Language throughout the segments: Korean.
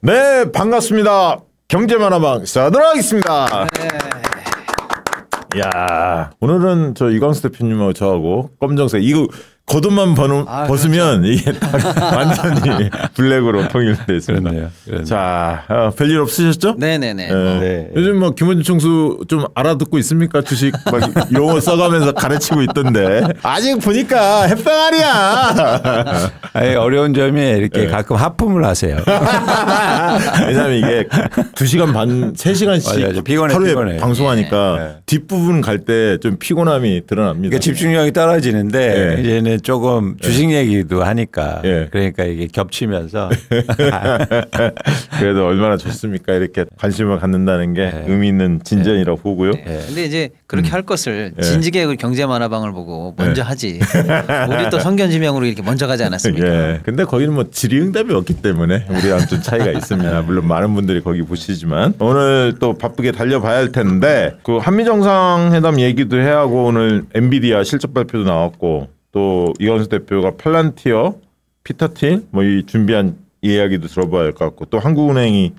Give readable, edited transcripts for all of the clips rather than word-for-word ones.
네, 반갑습니다. 경제만화방 시작하도록 하겠습니다. 이야, 오늘은 저 이광수 대표님하고 저하고 검정색 이거 겉옷만 벗으면 그렇죠. 이게 완전히 블랙으로 통일되어 있습니다. 그렇네요. 자, 별일 없으셨죠? 네네네. 네. 요즘 뭐 김원준 총수 좀 알아듣고 있습니까? 주식 막 용어 써가면서 가르치고 있던데 아직 보니까 햇병아리야. 아니, 어려운 점이 이렇게 가끔 하품을 하세요. 왜냐하면 이게 2시간 반, 3시간씩 맞아요. 피곤해, 하루에 피곤해. 방송하니까 뒷부분 갈 때 좀 피곤함이 드러납니다. 그러니까 집중력이 떨어지는데 이제는 조금 주식 얘기도 하니까 그러니까 이게 겹치면서 그래도 얼마나 좋습니까? 이렇게 관심을 갖는다는 게 의미 있는 진전이라고 보고요. 근데 이제 그렇게 할 것을 진지하게 우리 경제만화방을 보고 먼저 하지. 우리 또 성견지명으로 이렇게 먼저 가지 않았습니까? 근데 거기는 뭐 질의응답이 없기 때문에 우리랑 좀 차이가 있습니다. 물론 많은 분들이 거기 보시지만 오늘 또 바쁘게 달려봐야 할 텐데 그 한미 정상회담 얘기도 해야 하고 오늘 엔비디아 실적 발표도 나왔고 또 이광수 대표가 팔란티어, 피터틸 뭐 이 준비한 이야기도 들어봐야 할 것 같고 또 한국은행이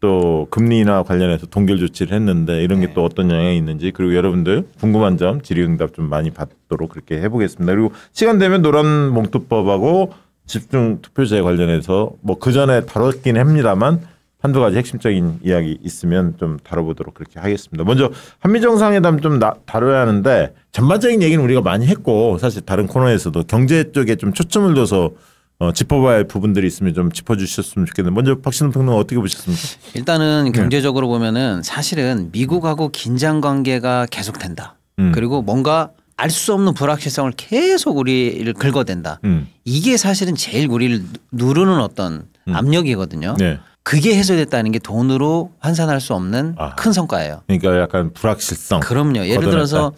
또 금리나 관련해서 동결 조치를 했는데 이런 게 또 어떤 영향이 있는지 그리고 여러분들 궁금한 점 질의응답 좀 많이 받도록 그렇게 해보겠습니다. 그리고 시간 되면 노란 봉투법하고 집중 투표제 관련해서 뭐 그 전에 다뤘긴 합니다만 한두 가지 핵심적인 이야기 있으면 좀 다뤄보도록 그렇게 하겠습니다. 먼저 한미 정상회담 좀 다뤄야 하는데 전반적인 얘기는 우리가 많이 했고 사실 다른 코너에서도 경제 쪽에 좀 초점을 둬서 짚어봐야 할 부분들이 있으면 좀 짚어주셨으면 좋겠는데 먼저 박신호 평론가 어떻게 보셨습니까? 일단은 경제적으로 보면은 사실은 미국하고 긴장 관계가 계속된다. 그리고 뭔가 알 수 없는 불확실성을 계속 우리를 긁어댄다. 이게 사실은 제일 우리를 누르는 어떤 압력이거든요. 네. 그게 해소됐다는 게 돈으로 환산할 수 없는 큰 성과예요. 그러니까 약간 불확실성. 그럼요. 예를 들어서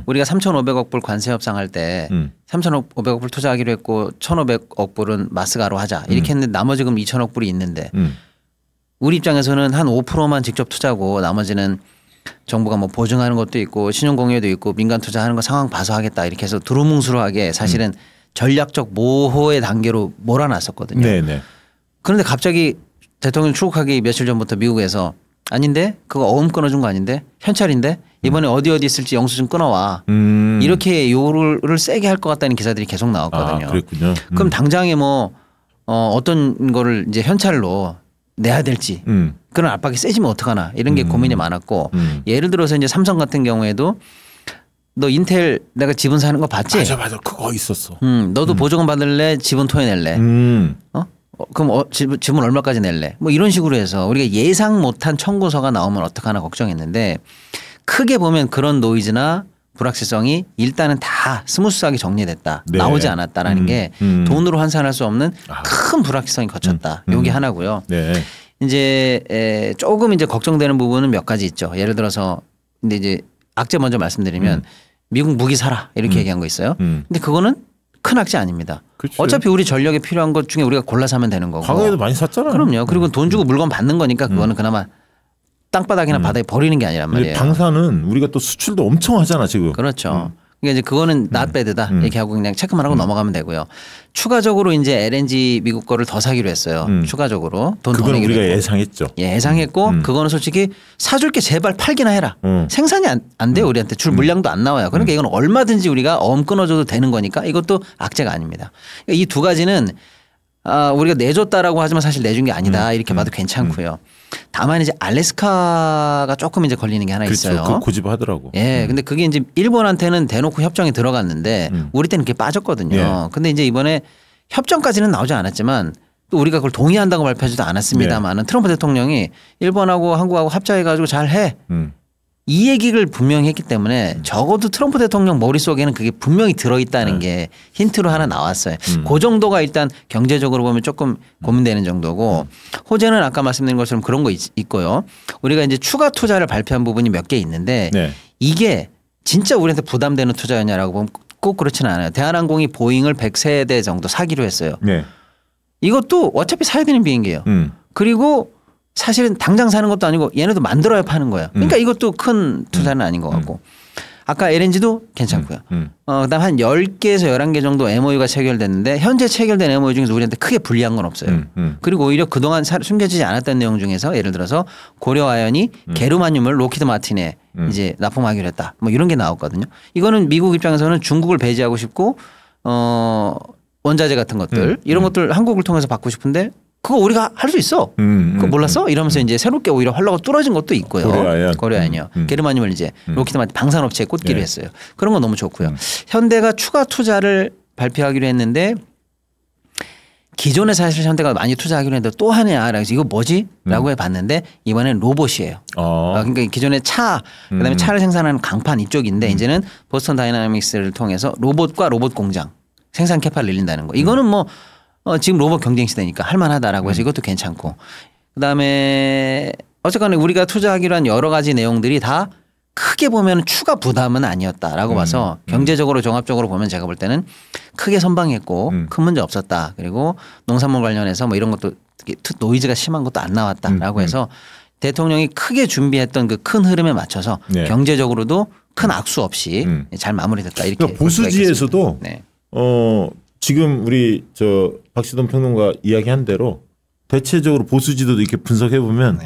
우리가 3,500억 불 관세 협상할 때 3,500억 불 투자하기로 했고 1,500억 불은 마스가로 하자 이렇게 했는데 나머지 그럼 2,000억 불이 있는데 우리 입장에서는 한 5%만 직접 투자고 나머지는 정부가 뭐 보증하는 것도 있고 신용공여도 있고 민간 투자하는 거 상황 봐서 하겠다 이렇게 해서 두루뭉술하게 사실은 전략적 모호의 단계로 몰아놨었거든요. 네네. 그런데 갑자기 대통령 출국하기 며칠 전부터 미국에서 아닌데 그거 어음 끊어준 거 아닌데 현찰인데 이번에 어디 쓸지 영수증 끊어와 이렇게 요구를 세게 할 것 같다는 기사들이 계속 나왔거든요. 그랬군요. 그럼 당장에 뭐 어떤 거를 이제 현찰로 내야 될지 그런 압박이 세지면 어떡하나 이런 게 고민이 많았고 예를 들어서 이제 삼성 같은 경우에도 너 인텔 내가 지분 사는 거 봤지? 맞아 그거 있었어. 너도 보조금 받을래? 지분 토해낼래? 그럼 지분 얼마까지 낼래? 뭐 이런 식으로 해서 우리가 예상 못한 청구서가 나오면 어떡하나 걱정했는데 크게 보면 그런 노이즈나 불확실성이 일단은 다 스무스하게 정리됐다. 네. 나오지 않았다라는 게 돈으로 환산할 수 없는 큰 불확실성이 거쳤다. 요게 하나고요. 네. 이제 조금 이제 걱정되는 부분은 몇 가지 있죠. 예를 들어서 근데 이제 악재 먼저 말씀드리면 미국 무기 사라 이렇게 얘기한 거 있어요. 근데 그거는 큰 악재 아닙니다. 그치. 어차피 우리 전력에 필요한 것 중에 우리가 골라 사면 되는 거고. 과거에도 많이 샀잖아요. 그럼요. 그리고 돈 주고 물건 받는 거니까 그거는 그나마 땅바닥이나 바닥에 버리는 게 아니란 말이에요. 방사는 우리가 또 수출도 엄청 하잖아 지금. 그렇죠. 그러니까 이제 그거는 not bad다 이렇게 하고 그냥 체크만 하고 넘어가면 되고요. 추가적으로 이제 LNG 미국 거를 더 사기로 했어요. 추가적으로 돈 더 내기로 우리가 했고. 예상했죠. 예상했고 그거는 솔직히 사줄게 제발 팔기나 해라. 생산이 안 돼요 우리한테 줄 물량도 안 나와요. 그러니까 이건 얼마든지 우리가 어음 끊어줘도 되는 거니까 이것도 악재가 아닙니다. 그러니까 이 두 가지는 우리가 내줬다라고 하지만 사실 내준 게 아니다 이렇게 봐도 괜찮고요. 다만 이제 알래스카가 조금 이제 걸리는 게 하나 그렇죠. 있어요. 그거 고집하더라고. 예. 근데 그게 이제 일본한테는 대놓고 협정이 들어갔는데 우리 때는 그게 빠졌거든요. 예. 근데 이제 이번에 협정까지는 나오지 않았지만 또 우리가 그걸 동의한다고 발표하지도 않았습니다만은 트럼프 대통령이 일본하고 한국하고 합작해가지고 잘 해. 이 얘기를 분명히 했기 때문에 적어도 트럼프 대통령 머릿속에는 그게 분명히 들어있다는 게 힌트로 하나 나왔어요. 그 정도가 일단 경제적으로 보면 조금 고민되는 정도고 호재는 아까 말씀드린 것처럼 그런 거 있고요. 우리가 이제 추가 투자를 발표한 부분이 몇 개 있는데 이게 진짜 우리한테 부담되는 투자였냐라고 보면 꼭 그렇지는 않아요. 대한항공이 보잉을 100세대 정도 사기로 했어요. 이것도 어차피 사야 되는 비행기예요. 그리고 사실은 당장 사는 것도 아니고 얘네도 만들어야 파는 거예요. 그러니까 이것도 큰 투자는 아닌 것 같고 아까 LNG도 괜찮고요. 그다음 한 10개에서 11개 정도 MOU가 체결됐는데 현재 체결된 MOU 중에서 우리한테 크게 불리한 건 없어요. 그리고 오히려 그동안 숨겨지지 않았던 내용 중에서 예를 들어서 고려아연이 게르마늄을 로키드 마틴에 이제 납품하기로 했다. 뭐 이런 게 나왔거든요. 이거는 미국 입장에서는 중국을 배제하고 싶고 원자재 같은 것들 이런 것들 한국을 통해서 받고 싶은데 그거 우리가 할 수 있어. 그거 몰랐어? 이러면서 이제 새롭게 오히려 활로가 뚫어진 것도 있고요. 고려아연이요. 게르마늄을 이제 로키드 마틴 방산업체에 꽂기로 했어요. 그런 건 너무 좋고요. 현대가 추가 투자를 발표하기로 했는데 기존에 사실 현대가 많이 투자하기로 했는데 또 하냐. 그래서 이거 뭐지? 라고 해봤는데 이번엔 로봇이에요. 그러니까 기존에 차 그다음에 차를 생산하는 강판 이쪽인데 이제는 보스턴 다이나믹스를 통해서 로봇과 로봇 공장 생산 캐파를 늘린다는 거. 이거는 뭐 지금 로봇 경쟁 시대니까 할만하다라고 해서 이것도 괜찮고 그다음에 어쨌거나 우리가 투자하기로 한 여러 가지 내용들이 다 크게 보면 추가 부담은 아니었다라고 봐서 경제적으로 종합적으로 보면 제가 볼 때는 크게 선방했고 큰 문제 없었다. 그리고 농산물 관련해서 뭐 이런 것도 노이즈가 심한 것도 안 나왔다라고 해서 대통령이 크게 준비했던 그 큰 흐름에 맞춰서 경제적으로도 큰 악수 없이 잘 마무리됐다. 이렇게 그러니까 보수지에서도 지금 우리 박시돈 평론가 이야기한 대로 대체적으로 보수지도도 이렇게 분석해 보면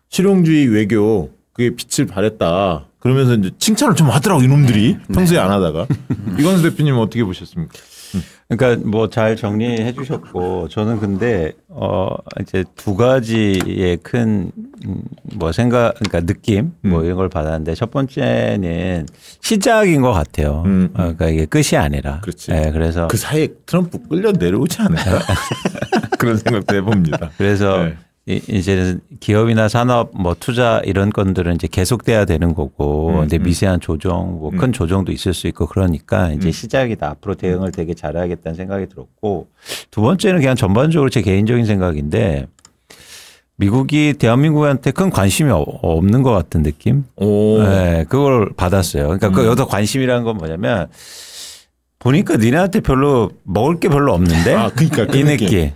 실용주의 외교 그게 빛을 발했다. 그러면서 이제 칭찬을 좀 하더라고 이놈들이 평소에 안 하다가 이건수 대표님 어떻게 보셨습니까? 그러니까 뭐 잘 정리해 주셨고 저는 근데 이제 두 가지의 큰 뭐 생각 그러니까 느낌 뭐 이런 걸 받았는데 첫 번째는 시작인 것 같아요. 그러니까 이게 끝이 아니라. 그렇지. 네, 그래서 그 사이에 트럼프 끌려 내려오지 않을까 그런 생각도 해봅니다. 그래서 이제는 기업이나 산업 뭐 투자 이런 건들은 이제 계속돼야 되는 거고 근데 미세한 조정 뭐 큰 조정도 있을 수 있고 그러니까 이제 시작이다. 앞으로 대응을 되게 잘해야겠다는 생각이 들었고 두 번째는 그냥 전반적으로 제 개인적인 생각인데 미국이 대한민국한테 큰 관심이 없는 것 같은 느낌? 네, 그걸 받았어요. 그러니까 여기서 관심이라는 건 뭐냐면 보니까 니네한테 별로 먹을 게 별로 없는데. 그러니까 이 느낌.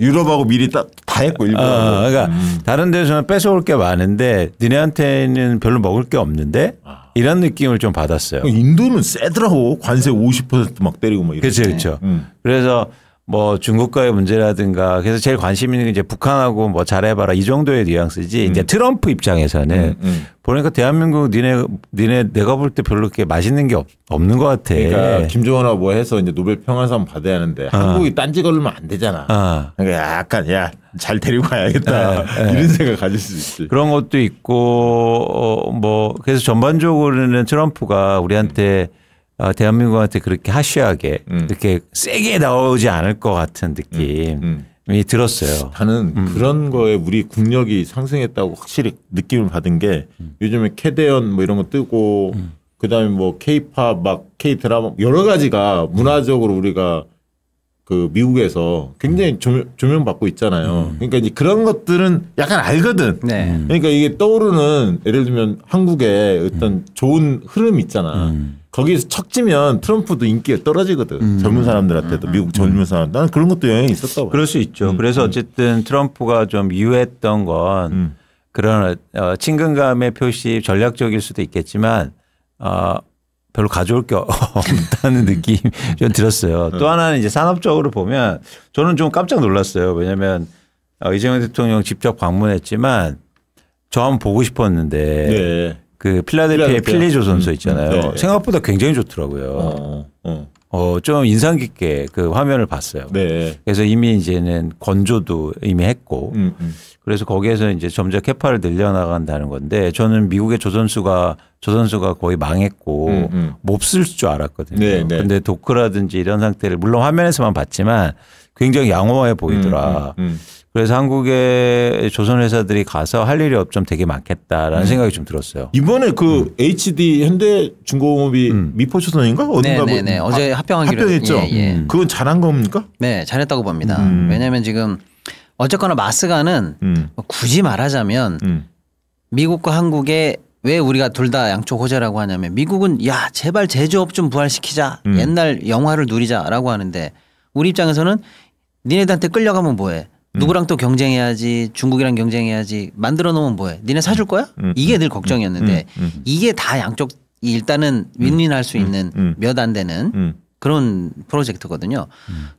유럽하고 미리 다 했고 일본하고. 그러니까 다른 데서는 뺏어올 게 많은데 니네한테는 별로 먹을 게 없는데 이런 느낌을 좀 받았어요. 인도는 세더라고. 관세 50% 막 때리고 뭐 이렇게. 그렇죠. 그래서 뭐 중국과의 문제라든가 그래서 제일 관심 있는 게 이제 북한하고 뭐 잘해봐라 이 정도의 뉘앙스지 이제 트럼프 입장에서는 보니까 대한민국 니네 내가 볼 때 별로 그렇게 맛있는 게 없는 것 같아. 그러니까 김정은하고 뭐 해서 이제 노벨 평화상 받아야 하는데 한국이 딴지 걸리면 안 되잖아. 그러니까 약간 잘 데리고 가야겠다 이런 생각 가질 수 있지. 그런 것도 있고 뭐 그래서 전반적으로는 트럼프가 우리한테 대한민국한테 그렇게 하쉬하게 이렇게 세게 나오지 않을 것 같은 느낌이 들었어요. 나는 그런 거에 우리 국력이 상승했다고 확실히 느낌을 받은 게 요즘에 캐대언 뭐 이런 거 뜨고 그다음에 뭐 K-팝 막 K-드라마 여러 가지가 문화적으로 우리가 그 미국에서 굉장히 조명받고 있잖아요. 그러니까 이제 그런 것들은 약간 알거든. 그러니까 이게 떠오르는 예를 들면 한국의 어떤 좋은 흐름 있잖아. 거기에서 척지면 트럼프도 인기가 떨어지거든. 젊은 사람들한테도 미국 젊은 사람. 나는 그런 것도 영향이 있었다고. 그럴 수 있죠. 그래서 어쨌든 트럼프가 좀 유했던 건 그런 친근감의 표시 전략적일 수도 있겠지만 별로 가져올 게 없다는 느낌이 좀 들었어요. 또 하나는 이제 산업적으로 보면 저는 좀 깜짝 놀랐어요. 왜냐하면 이재명 대통령 직접 방문했지만 저 한번 보고 싶었는데 그 필라델피아의 필리조선소 있잖아요. 생각보다 굉장히 좋더라고요. 좀 인상 깊게 그 화면을 봤어요. 그래서 이미 이제는 건조도 이미 했고 그래서 거기에서 이제 점점 캐파를 늘려나간다는 건데 저는 미국의 조선소가 거의 망했고 몹쓸 줄 알았거든요. 근데 도크라든지 이런 상태를 물론 화면에서만 봤지만 굉장히 양호해 보이더라. 그래서 한국의 조선 회사들이 가서 할 일이 좀 되게 많겠다라는 생각이 좀 들었어요. 이번에 그 HD 현대중공업이 미포조선인가 어딘가 네네네. 어제 합병했죠. 그건 잘한 겁니까? 네, 잘했다고 봅니다. 왜냐하면 지금 어쨌거나 마스가는 굳이 말하자면 미국과 한국의 왜 우리가 둘 다 양쪽 호재라고 하냐면 미국은 야 제발 제조업 좀 부활시키자 옛날 영화를 누리자라고 하는데 우리 입장에서는 니네들한테 끌려가면 뭐해. 누구랑 또 경쟁해야지 중국이랑 경쟁해야지 만들어 놓으면 뭐해. 니네 사줄 거야? 이게 늘 걱정이었는데 이게 다 양쪽 일단은 윈윈할 수 있는 몇 안 되는 그런 프로젝트거든요.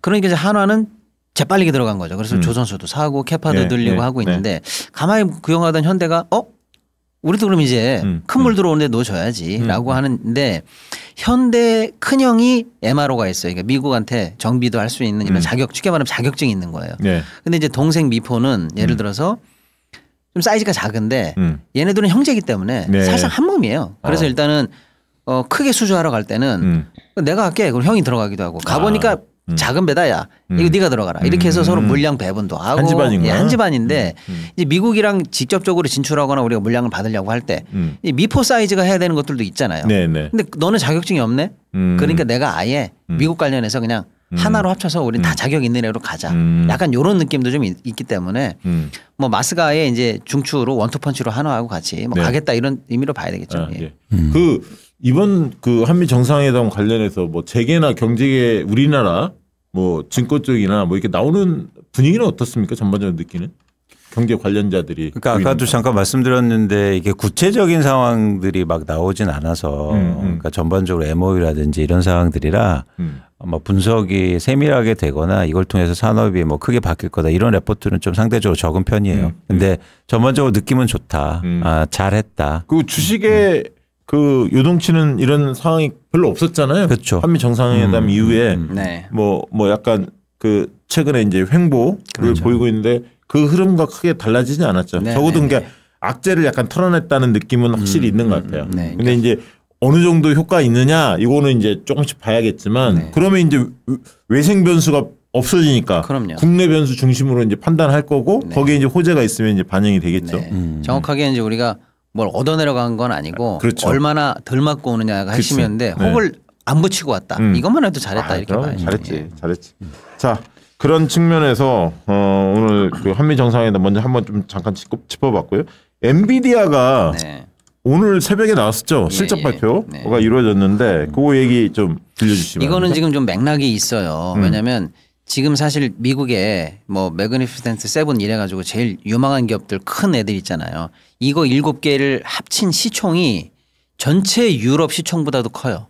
그러니까 이제 한화는 재빨리게 들어간 거죠. 그래서 조선소도 사고 캐파도 늘리고 하고 있는데 가만히 구경하던 현대가 우리도 그럼 이제 큰 물 들어오는데 넣어줘야지라고 하는데 현대 큰형이 MRO가 있어요. 그러니까 미국한테 정비도 할 수 있는 이런 쉽게 말하면 자격증이 있는 거예요. 근데 이제 동생 미포는 예를 들어서 좀 사이즈가 작은데 얘네들은 형제이기 때문에 사실상 한 몸이에요. 그래서 일단은 크게 수주하러 갈 때는 내가 할게. 그럼 형이 들어가기도 하고 가보니까 작은 배다야. 이거 네가 들어가라. 이렇게 해서 서로 물량 배분도 하고 한 집안인 거야? 한 집안인데 이제 미국이랑 직접적으로 진출하거나 우리가 물량을 받으려고 할 때 미포 사이즈가 해야 되는 것들도 있잖아요. 네네. 근데 너는 자격증이 없네. 그러니까 내가 아예 미국 관련해서 그냥 하나로 합쳐서 우린 다 자격 있는 애로 가자. 약간 이런 느낌도 좀 있기 때문에 뭐 마스가의 이제 중추로 원투펀치로 한화하고 같이 뭐 가겠다 이런 의미로 봐야 되겠죠. 예. 그 이번 그 한미 정상회담 관련해서 뭐 재계나 경제계 우리나라 뭐 증권 쪽이나 뭐 이렇게 나오는 분위기는 어떻습니까? 전반적으로 느끼는 경제 관련자들이. 그러니까 아까도 잠깐 말씀드렸는데 이게 구체적인 상황들이 막 나오진 않아서 그러니까 전반적으로 MOU라든지 이런 상황들이라 뭐 분석이 세밀하게 되거나 이걸 통해서 산업이 뭐 크게 바뀔 거다 이런 레포트는 좀 상대적으로 적은 편이에요. 근데 전반적으로 느낌은 좋다. 잘했다. 그 주식에 그 요동치는 이런 상황이 별로 없었잖아요. 그렇죠. 한미 정상회담 이후에 네. 뭐 약간 그 최근에 이제 횡보를 그렇죠. 보이고 있는데 그 흐름과 크게 달라지지 않았죠. 네, 적어도 네, 그러니까 악재를 약간 털어냈다는 느낌은 확실히 있는 것 같아요. 네. 근데 이제 어느 정도 효과 있느냐 이거는 이제 조금씩 봐야겠지만 그러면 이제 외생 변수가 없어지니까 그럼요. 국내 변수 중심으로 이제 판단할 거고 거기에 이제 호재가 있으면 이제 반영이 되겠죠. 정확하게 이제 우리가 뭘 얻어내려간 건 아니고 그렇죠. 얼마나 덜 맞고 오느냐가 핵심이었는데 네. 혹을 안 붙이고 왔다. 이것만 해도 잘했다 이렇게 그럼 봐야죠. 잘했지, 예. 잘했지. 자 그런 측면에서 오늘 그 한미 정상회담 먼저 한번 좀 잠깐 짚어봤고요. 엔비디아가 네. 오늘 새벽에 나왔었죠. 실적 예. 발표가 네. 이루어졌는데 그거 얘기 좀 들려주시면. 이거는 지금 좀 맥락이 있어요. 왜냐하면 지금 사실 미국에 뭐 매그니피센트 세븐 이래가지고 제일 유망한 기업들 큰 애들 있잖아요. 이거 7개를 합친 시총이 전체 유럽 시총보다도 커요.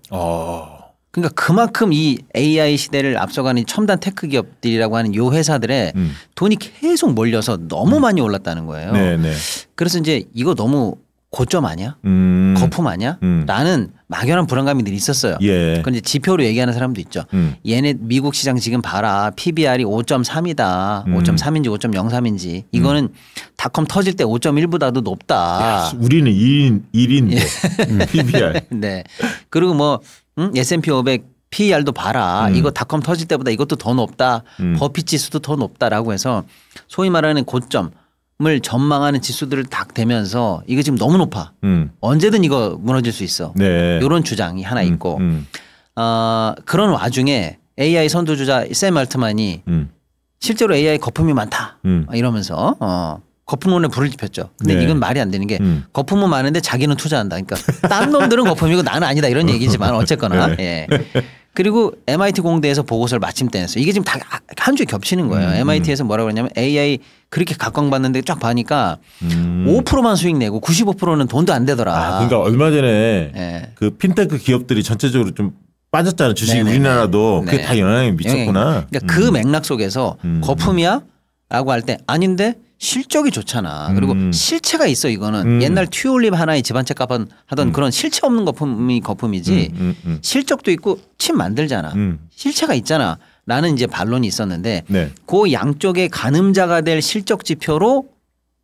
그러니까 그만큼 이 AI 시대를 앞서가는 첨단 테크 기업들이라고 하는 요 회사들의 돈이 계속 몰려서 너무 많이 올랐다는 거예요. 네네. 그래서 이제 이거 너무 고점 아니야? 거품 아니야? 라는 막연한 불안감이 늘 있었어요. 예. 그건 이제 지표로 얘기하는 사람도 있죠. 얘네 미국 시장 지금 봐라. PBR이 5.3이다. 5.3인지 5.03인지. 이거는 닷컴 터질 때 5.1보다도 높다. 우리는 1인데 PBR. 네. 그리고 뭐 S&P 500 PER도 봐라. 이거 닷컴 터질 때보다 이것도 더 높다. 버핏 지수도 더 높다라고 해서 소위 말하는 고점을 전망하는 지수들을 딱 대면서 이게 지금 너무 높아. 언제든 이거 무너질 수 있어. 네. 이런 주장이 하나 있고 그런 와중에 AI 선두주자 샘 알트만이 실제로 AI 거품이 많다 이러면서 거품론에 불을 지폈죠. 근데 네. 이건 말이 안 되는 게 거품은 많은데 자기는 투자한다. 그러니까 딴 놈들은 거품이고 나는 아니다 이런 얘기지만 어쨌거나. 예. 그리고 MIT 공대에서 보고서를 마침 떼냈어요. 이게 지금 다 한 주에 겹치는 거예요. MIT에서 뭐라고 그러냐면 AI 그렇게 각광받는데 쫙 봐니까 5%만 수익 내고 95%는 돈도 안 되더라. 그러니까 얼마 전에 예. 그 핀테크 기업들이 전체적으로 좀 빠졌잖아요. 주식이 네네네. 우리나라도 그게 네. 다 영향이 미쳤구나. 그러니까 그 맥락 속에서 거품이야? 라고 할 때 아닌데 실적이 좋잖아. 그리고 실체가 있어 이거는. 옛날 튜올립 하나의 집안채 값은 하던 그런 실체 없는 거품이 거품이지 실적도 있고 칩 만들잖아. 실체가 있잖아. 라는 이제 반론이 있었는데 네. 그 양쪽의 가늠자가 될 실적 지표로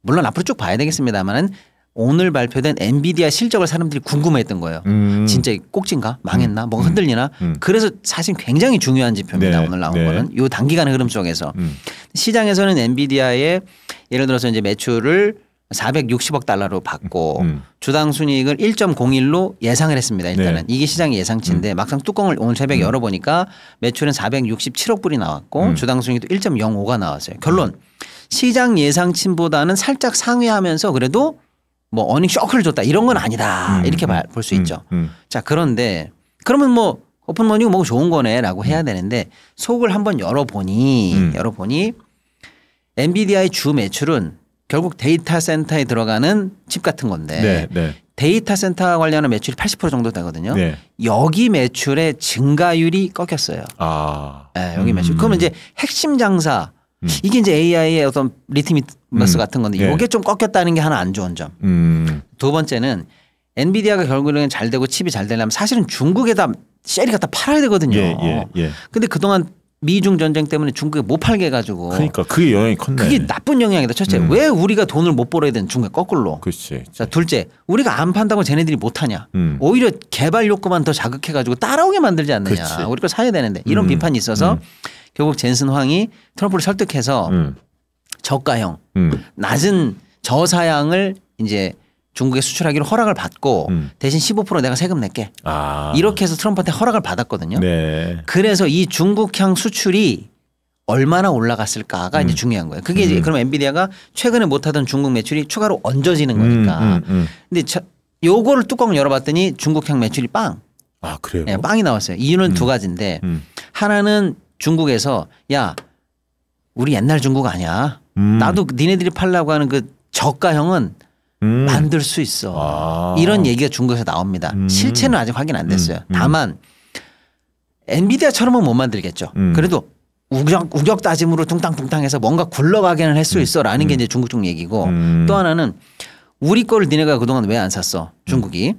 물론 앞으로 쭉 봐야 되겠습니다만은 오늘 발표된 엔비디아 실적을 사람들이 궁금해했던 거예요. 진짜 꼭진가? 망했나? 뭐가 흔들리나? 그래서 사실 굉장히 중요한 지표입니다. 네. 오늘 나온 네. 거는 요 단기간의 흐름 속에서 시장에서는 엔비디아의 예를 들어서 이제 매출을 460억 달러로 받고 주당 순이익을 1.01로 예상을 했습니다. 일단은 네. 이게 시장의 예상치인데 막상 뚜껑을 오늘 새벽에 열어보니까 매출은 467억 불이 나왔고 주당 순이익도 1.05가 나왔어요. 결론 시장 예상치보다는 살짝 상회하면서 그래도 뭐 어닝 쇼크를 줬다 이런 건 아니다 이렇게 볼 수 있죠. 자 그런데 그러면 뭐 오픈머니고 뭐 좋은 거네라고 해야 되는데 속을 한번 열어보니 엔비디아의 주 매출은 결국 데이터 센터에 들어가는 칩 같은 건데 네. 네. 데이터 센터 관련한 매출이 80% 정도 되거든요. 네. 여기 매출의 증가율이 꺾였어요. 네, 여기 매출. 그러면 이제 핵심 장사 이게 이제 AI의 어떤 리트머스 같은 건데 네. 이게 좀 꺾였다는 게 하나 안 좋은 점. 두 번째는 엔비디아가 결국에는 잘 되고 칩이 잘 되려면 사실은 중국에다 셀이 갖다 팔아야 되거든요. 예. 근데 그동안 미중 전쟁 때문에 중국에 못 팔게 해가지고 그러니까 그게 영향이 컸네. 그게 나쁜 영향이다. 첫째, 왜 우리가 돈을 못 벌어야 되는 중국에 거꾸로. 그렇지. 자, 둘째, 우리가 안 판다고 쟤네들이 못 하냐. 오히려 개발 욕구만 더 자극해가지고 따라오게 만들지 않느냐. 그치. 우리 거 사야 되는데 이런 비판이 있어서 결국 젠슨 황이 트럼프를 설득해서 저가형, 낮은 저사양을 이제 중국에 수출하기로 허락을 받고 대신 15% 내가 세금 낼게. 이렇게 해서 트럼프한테 허락을 받았거든요. 네. 그래서 이 중국향 수출이 얼마나 올라갔을까가 이제 중요한 거예요. 그게 이제 그럼 엔비디아가 최근에 못하던 중국 매출이 추가로 얹어지는 거니까. 근데 요거를 뚜껑을 열어봤더니 중국향 매출이 빵. 그래요? 네, 빵이 나왔어요. 이유는 두 가지인데 하나는 중국에서 야 우리 옛날 중국 아니야. 나도 니네들이 팔려고 하는 그 저가형은 만들 수 있어. 이런 얘기가 중국에서 나옵니다. 실체는 아직 확인 안 됐어요. 다만 엔비디아처럼은 못 만들겠죠. 그래도 우격 따짐으로 뚱땅뚱땅해서 뭔가 굴러가게는 할 수 있어라는 게 이제 중국 쪽 얘기고 또 하나는 우리 거를 니네가 그동안 왜 안 샀어? 중국이.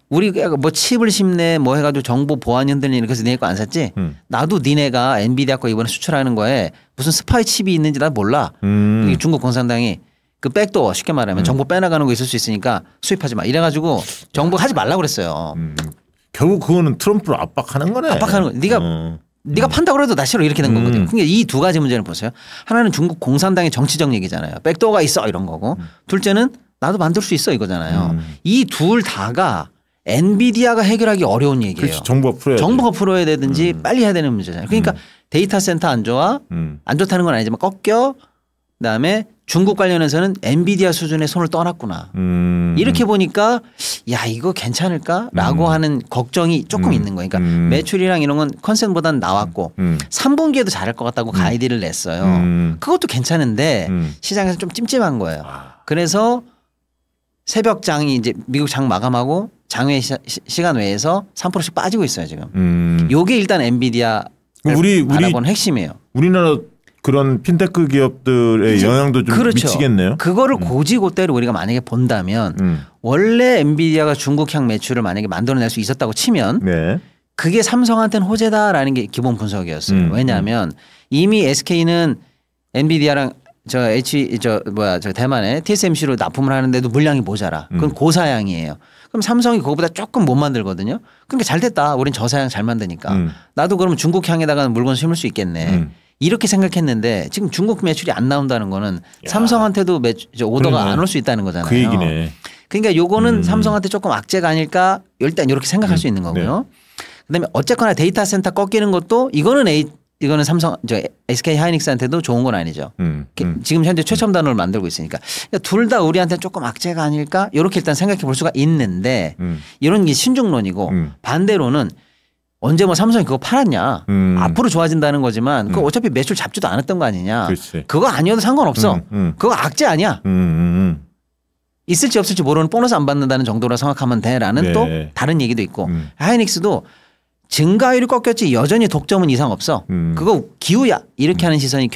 우리가 뭐 칩을 심네 뭐 해가지고 정보 보안 흔들리는 그래서 니네 거 안 샀지? 나도 니네가 엔비디아 거 이번에 수출하는 거에 무슨 스파이 칩이 있는지 나 몰라. 중국 공산당이 그 백도어 쉽게 말하면 정보 빼나가는 거 있을 수 있으니까 수입하지 마. 이래가지고 정보 하지 말라고 그랬어요. 결국 그거는 트럼프를 압박하는 거네. 압박하는 거. 네가 판다고 해도 나 싫어 이렇게 된 거거든요. 그러니까 이 두 가지 문제를 보세요. 하나는 중국 공산당의 정치적 얘기잖아요. 백도어가 있어 이런 거고. 둘째는 나도 만들 수 있어 이거잖아요. 이 둘 다가 엔비디아가 해결하기 어려운 얘기예요. 그렇지. 정부가 풀어야 정부가 풀어야 되든지 빨리 해야 되는 문제잖아요. 그러니까 데이터 센터 안 좋아. 안 좋다는 건 아니지만 꺾여. 그다음에 중국 관련해서는 엔비디아 수준의 손을 떠났구나. 이렇게 보니까 야 이거 괜찮을까라고 하는 걱정이 조금 있는 거예요. 그러니까 매출이랑 이런 건 컨센보다는 나왔고 3분기에도 잘할 것 같다고 가이드를 냈어요. 그것도 괜찮은데 시장에서 좀 찜찜한 거예요. 그래서 새벽 장이 이제 미국 장 마감하고 장외 시간 외에서 3%씩 빠지고 있어요 지금. 요게 일단 엔비디아 우리 알아본 핵심이에요. 우리나라 그런 핀테크 기업들의 영향도 좀 그렇죠. 미치겠네요. 그거를 고지고대로 우리가 만약에 본다면 원래 엔비디아가 중국향 매출을 만약에 만들어낼 수 있었다고 치면 네. 그게 삼성한테는 호재다라는 게 기본 분석이었어요. 왜냐하면 이미 SK는 엔비디아랑 저 대만에 TSMC로 납품을 하는데도 물량이 모자라. 그건 고사양이에요. 그럼 삼성이 그거보다 조금 못 만들거든요. 그러니까 잘 됐다. 우린 저사양 잘 만드니까. 나도 그러면 중국향에다가 물건 심을 수 있겠네. 이렇게 생각했는데 지금 중국 매출이 안 나온다는 거는 삼성한테도 오더가 안 올 수 있다는 거잖아요. 그 얘기네. 그러니까 요거는 삼성한테 조금 악재가 아닐까 일단 이렇게 생각할 수 있는 거고요. 그다음에 어쨌거나 데이터 센터 꺾이는 것도 이거는 삼성 SK 하이닉스한테도 좋은 건 아니죠. 지금 현재 최첨단으로 만들고 있으니까 둘 다 우리한테 조금 악재가 아닐까 이렇게 일단 생각해 볼 수가 있는데 이런 게 신중론이고 반대로는 언제 뭐 삼성이 그거 팔았냐. 앞으로 좋아진다는 거지만 그거 어차피 매출 잡지도 않았던 거 아니냐. 그렇지. 그거 아니어도 상관없어. 그거 악재 아니야. 있을지 없을지 모르는 보너스 안 받는다는 정도로 생각하면 돼라는 네. 또 다른 얘기도 있고 하이닉스도 증가율이 꺾였지 여전히 독점은 이상 없어. 그거 기후야. 이렇게 하는 시선이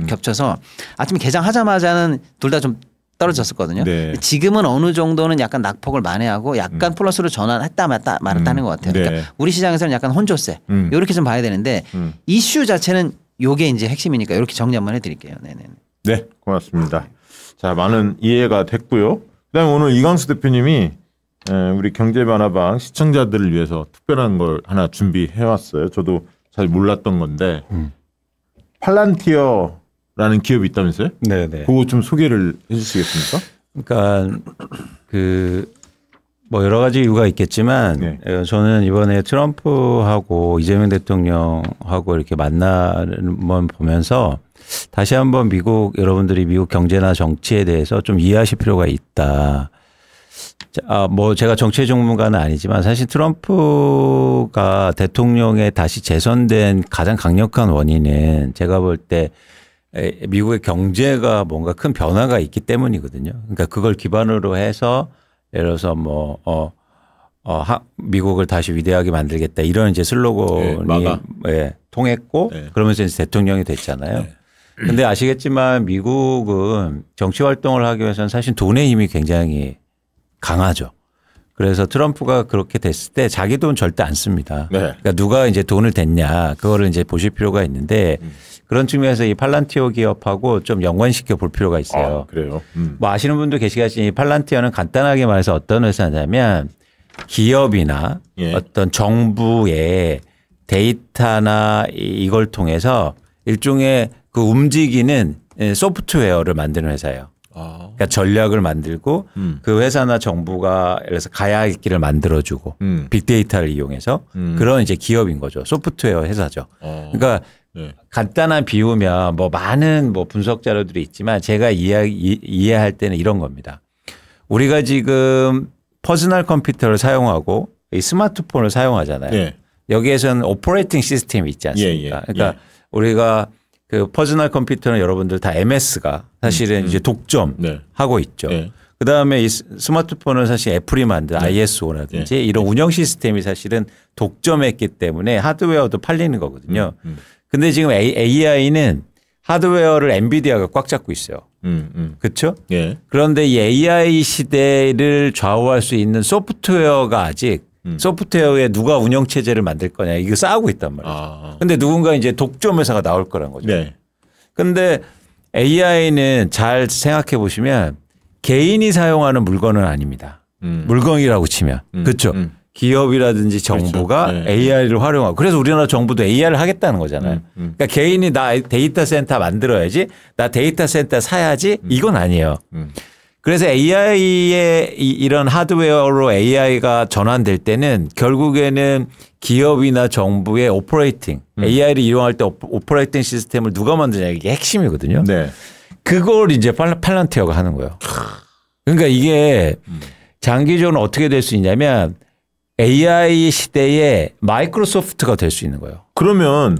겹쳐서 아침에 개장하자마자는 둘 다 좀 떨어졌었거든요. 네. 지금은 어느 정도는 약간 낙폭을 만회하고 약간 플러스로 전환했다 말았다는 것 같아요. 그러니까 네. 우리 시장에서는 약간 혼조세 이렇게 좀 봐야 되는데 이슈 자체는 요게 이제 핵심이니까 이렇게 정리 한번 해드릴게요. 네네. 네, 고맙습니다. 자, 많은 이해가 됐고요. 그다음에 오늘 이광수 대표님이 우리 경제만화방 시청자들을 위해서 특별한 걸 하나 준비해 왔어요. 저도 잘 몰랐던 건데 팔란티어라는 기업이 있다면서요? 네네. 그거 좀 소개를 해주시겠습니까? 그러니까 뭐 여러 가지 이유가 있겠지만 네. 저는 이번에 트럼프하고 이재명 대통령하고 이렇게 만나면 보면서 다시 한번 여러분들이 미국 경제나 정치에 대해서 좀 이해하실 필요가 있다. 뭐 제가 정치 전문가는 아니지만 사실 트럼프가 대통령에 다시 재선된 가장 강력한 원인은 제가 볼 때 미국의 경제가 뭔가 큰 변화가 있기 때문이거든요. 그러니까 그걸 기반으로 해서 예를 들어서 미국을 다시 위대하게 만들겠다 이런 이제 슬로건이 통했고 그러면서 이제 대통령이 됐잖아요. 근데 아시겠지만 미국은 정치 활동을 하기 위해서는 사실 돈의 힘이 굉장히 강하죠. 그래서 트럼프가 그렇게 됐을 때 자기 돈 절대 안 씁니다. 그러니까 누가 이제 돈을 댔냐 그거를 이제 보실 필요가 있는데 그런 측면에서 이 팔란티어 기업하고 좀 연관시켜 볼 필요가 있어요. 그래요. 뭐 아시는 분도 계시겠지만 이 팔란티어는 간단하게 말해서 어떤 회사냐면 기업이나 어떤 정부의 데이터나 이걸 통해서 일종의 그 움직이는 소프트웨어를 만드는 회사예요. 그러니까 전략을 만들고 그 회사나 정부가 예를 들어서 가야 할 길을 만들어주고 빅데이터를 이용해서 그런 이제 기업인 거죠. 소프트웨어 회사죠. 그러니까 간단한 비유면 뭐 많은 뭐 분석 자료들이 있지만 제가 이해할 때는 이런 겁니다. 우리가 지금 퍼스널 컴퓨터를 사용하고 이 스마트폰을 사용하잖아요. 여기에서는 오퍼레이팅 시스템이 있지 않습니까? 그러니까 우리가 그 퍼스널 컴퓨터는 여러분들 다 MS가 사실은 이제 독점하고 있죠. 그 다음에 이 스마트폰은 사실 애플이 만든 ISO라든지 이런 운영 시스템이 사실은 독점했기 때문에 하드웨어도 팔리는 거거든요. 근데 지금 AI는 하드웨어를 엔비디아가 꽉 잡고 있어요. 그렇죠? 그런데 이 AI 시대를 좌우할 수 있는 소프트웨어가 아직 소프트웨어에 누가 운영체제를 만들 거냐 이거 싸우고 있단 말이죠. 근데 누군가 이제 독점 회사가 나올 거란 거죠. 근데 AI는 잘 생각해 보시면 개인이 사용하는 물건은 아닙니다. 물건이라고 치면. 그렇죠. 기업이라든지 정부가 AI를 활용하고 그래서 우리나라 정부도 AI를 하겠다는 거잖아요. 그러니까 개인이 나 데이터 센터 만들어야지 나 데이터 센터 사야지 이건 아니에요. 그래서 AI의 이런 하드웨어로 AI가 전환될 때는 결국에는 기업이나 정부의 오퍼레이팅 AI를 이용할 때 오퍼레이팅 시스템을 누가 만드냐 이게 핵심이거든요. 그걸 이제 팔란티어가 하는 거예요. 그러니까 이게 장기적으로 어떻게 될 수 있냐면 AI 시대에 마이크로소프트가 될 수 있는 거예요. 그러면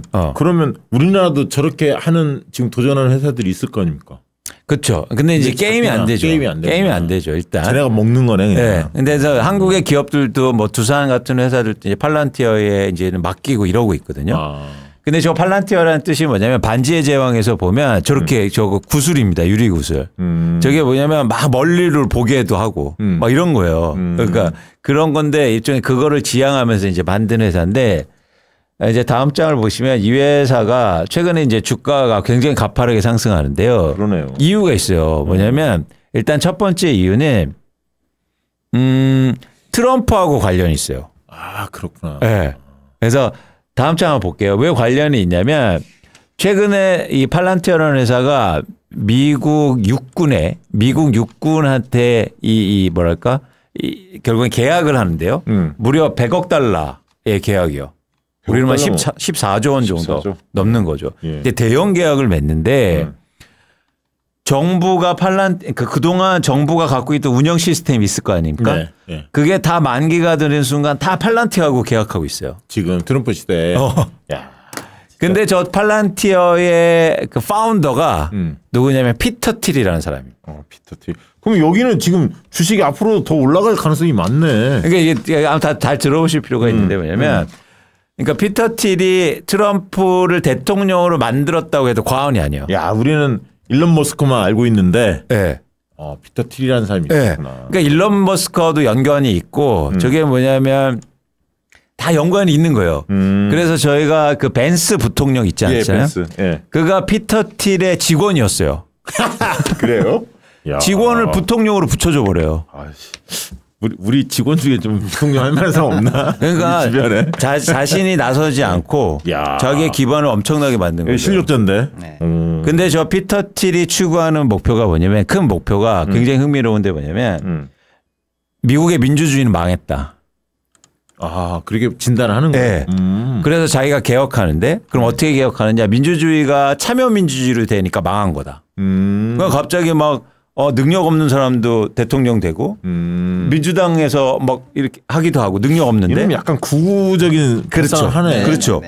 우리나라도 저렇게 하는 지금 도전하는 회사들이 있을 거 아닙니까? 그렇죠. 근데 이제 게임이 안 되죠. 게임이 안 되죠. 일단. 쟤네가 먹는 거네. 그냥. 근데 그래서 한국의 기업들도 뭐 두산 같은 회사들도 이제 팔란티어에 이제는 맡기고 이러고 있거든요. 근데 저 팔란티어라는 뜻이 뭐냐면 반지의 제왕에서 보면 저렇게 저거 구슬입니다. 유리 구슬. 저게 뭐냐면 막 멀리를 보게도 하고 막 이런 거예요. 그러니까 그런 건데 일종의 그거를 지향하면서 이제 만든 회사인데 이제 다음 장을 보시면 이 회사가 최근에 이제 주가가 굉장히 가파르게 상승하는데요. 그러네요. 이유가 있어요. 뭐냐면 일단 첫 번째 이유는 트럼프하고 관련이 있어요. 아, 그렇구나. 그래서 다음 장 한번 볼게요. 왜 관련이 있냐면 최근에 이 팔란티어라는 회사가 미국 육군한테 뭐랄까 결국엔 계약을 하는데요. 무려 100억 달러의 계약이요. 우리는 14조 원 정도 14조? 넘는 거죠. 근데 대형 계약을 맺는데 정부가 그동안 정부가 갖고 있던 운영 시스템이 있을 거 아닙니까? 그게 다 만기가 되는 순간 다 팔란티어하고 계약하고 있어요. 지금 트럼프 시대에. 야, 근데 저 팔란티어의 그 파운더가 누구냐면 피터 틸이라는 사람이에요. 피터 틸. 그럼 여기는 지금 주식이 앞으로 더 올라갈 가능성이 많네. 그러니까 이게 아무튼 잘 들어보실 필요가 있는데 뭐냐면 그러니까 피터 틸이 트럼프를 대통령으로 만들었다고 해도 과언이 아니에요. 야, 우리는 일론 머스크만 알고 있는데 피터 틸이라는 사람이 있구나. 그러니까 일론 머스크와도 연관이 있고 저게 뭐냐면 다 연관이 있는 거예요. 그래서 저희가 그 벤스 부통령 있지 않잖아요. 그가 피터 틸의 직원이었어요. 그래요? 야. 직원을 부통령으로 붙여줘 버려요. 우리 직원 중에 좀 부통령 할 만한 사람 없나? 그러니까 주변에? 자신이 나서지 않고 자기의 기반을 엄청나게 만든 거예요. 실력자인데. 근데 저 피터 틸이 추구하는 목표가 뭐냐면 큰 목표가 굉장히 흥미로운데 뭐냐면 미국의 민주주의는 망했다. 그렇게 진단하는 거예요? 그래서 자기가 개혁하는데 그럼 어떻게 개혁하느냐. 민주주의가 참여민주주의로 되니까 망한 거다. 그러니까 갑자기 막 능력 없는 사람도 대통령 되고 민주당에서 막 이렇게 하기도 하고 능력 없는데 이런 약간 구구적인 그렇죠. 하네. 그렇죠.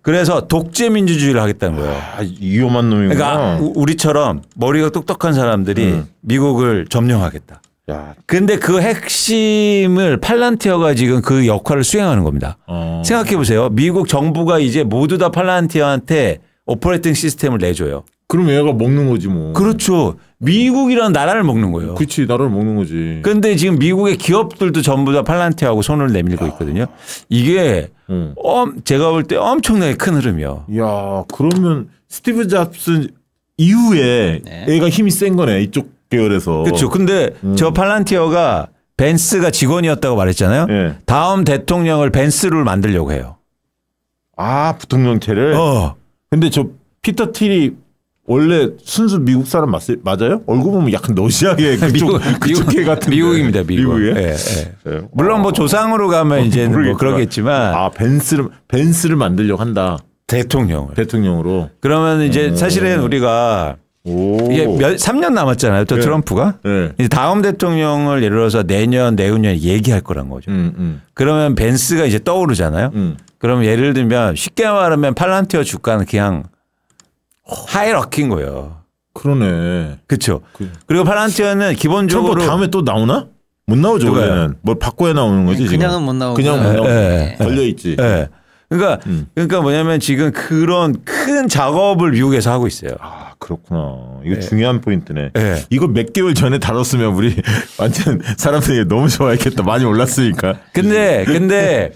그래서 독재 민주주의를 하겠다는 거예요. 위험한 놈이구나. 그러니까 우리처럼 머리가 똑똑한 사람들이 미국을 점령하겠다. 야, 근데 그 핵심을 팔란티어가 지금 그 역할을 수행하는 겁니다. 생각해 보세요. 미국 정부가 이제 모두 다 팔란티어한테 오퍼레이팅 시스템을 내줘요. 그럼 얘가 먹는 거지 뭐. 그렇죠. 미국이라는 나라를 먹는 거예요. 그렇지, 나라를 먹는 거지. 근데 지금 미국의 기업들도 전부 다 팔란티어하고 손을 내밀고 있거든요. 이게 제가 볼 때 엄청나게 큰 흐름이요. 야, 그러면 스티브 잡스 이후에 네. 얘가 힘이 센 거네, 이쪽 계열에서. 그렇죠. 근데 저 팔란티어가 벤스가 직원이었다고 말했잖아요. 예. 다음 대통령을 벤스를 만들려고 해요. 아, 부통령체를. 근데 저 피터 틸이 원래 순수 미국 사람 맞아요? 얼굴 보면 약간 러시아계 그쪽 계 같은. 미국입니다. 미국. 미국이에요? 예, 예. 물론 뭐 조상으로 가면 이제는 뭐 그러겠지만. 아, 벤스를 만들려고 한다. 대통령으로. 그러면 이제 사실은 우리가 이게 3년 남았잖아요. 또 네. 트럼프가. 네. 이제 다음 대통령을 예를 들어서 내년, 내후년에 얘기할 거란 거죠. 그러면 벤스가 이제 떠오르잖아요. 그러면 예를 들면 쉽게 말하면 팔란티어 주가는 그냥 하이러키인 거예요. 그러네. 그렇죠. 그리고 팔란티어는 기본적으로 트럼프 다음에 또 나오나? 못 나오죠. 누가요? 원래는. 뭘 바꿔야 나오는 거지 지금. 그냥은 못 나오고. 그냥 못 나오고. 예. 걸려 있지. 예. 그러니까 뭐냐면 지금 그런 큰 작업을 미국에서 하고 있어요. 아, 그렇구나. 이거 중요한 포인트네. 네. 이거 몇 개월 전에 다뤘으면 우리 완전 사람들이 너무 좋아했겠다. 많이 올랐으니까. 근데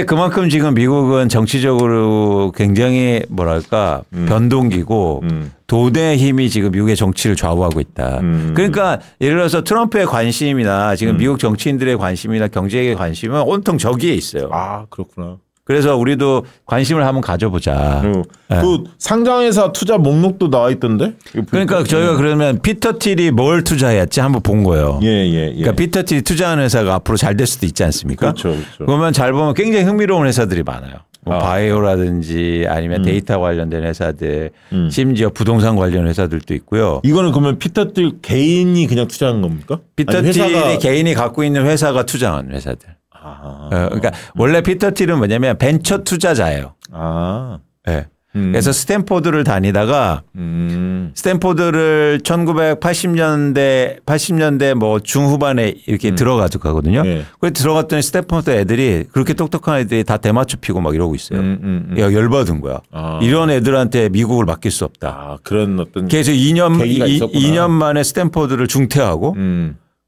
그만큼 지금 미국은 정치적으로 굉장히 뭐랄까 변동기고 도대의 힘이 지금 미국의 정치를 좌우하고 있다. 그러니까 예를 들어서 트럼프의 관심이나 지금 미국 정치인들의 관심이나 경제의 관심은 온통 저기에 있어요. 아, 그렇구나. 그래서 우리도 관심을 한번 가져보자. 그 상장회사 투자 목록도 나와 있던데? 그러니까 저희가 그러면 피터 틸이 뭘 투자했지 한번 본 거예요. 예. 그러니까 피터 틸이 투자하는 회사가 앞으로 잘 될 수도 있지 않습니까? 그렇죠. 그러면 잘 보면 굉장히 흥미로운 회사들이 많아요. 뭐 바이오라든지 아니면 데이터 관련된 회사들, 심지어 부동산 관련 회사들도 있고요. 이거는 그러면 피터 틸 개인이 그냥 투자한 겁니까? 피터 틸이 개인이 갖고 있는 회사가 투자한 회사들. 그러니까 원래 피터 틸은 뭐냐면 벤처 투자자예요. 네. 그래서 스탠포드를 다니다가 스탠포드를 1980년대 뭐 중후반에 이렇게 들어가거든요. 네. 그래서 들어갔더니 스탠포드 애들이 그렇게 똑똑한 애들이 다 대마초 피고 막 이러고 있어요. 야, 열받은 거야. 이런 애들한테 미국을 맡길 수 없다. 아, 그런 어떤. 그래서 2년 만에 스탠포드를 중퇴하고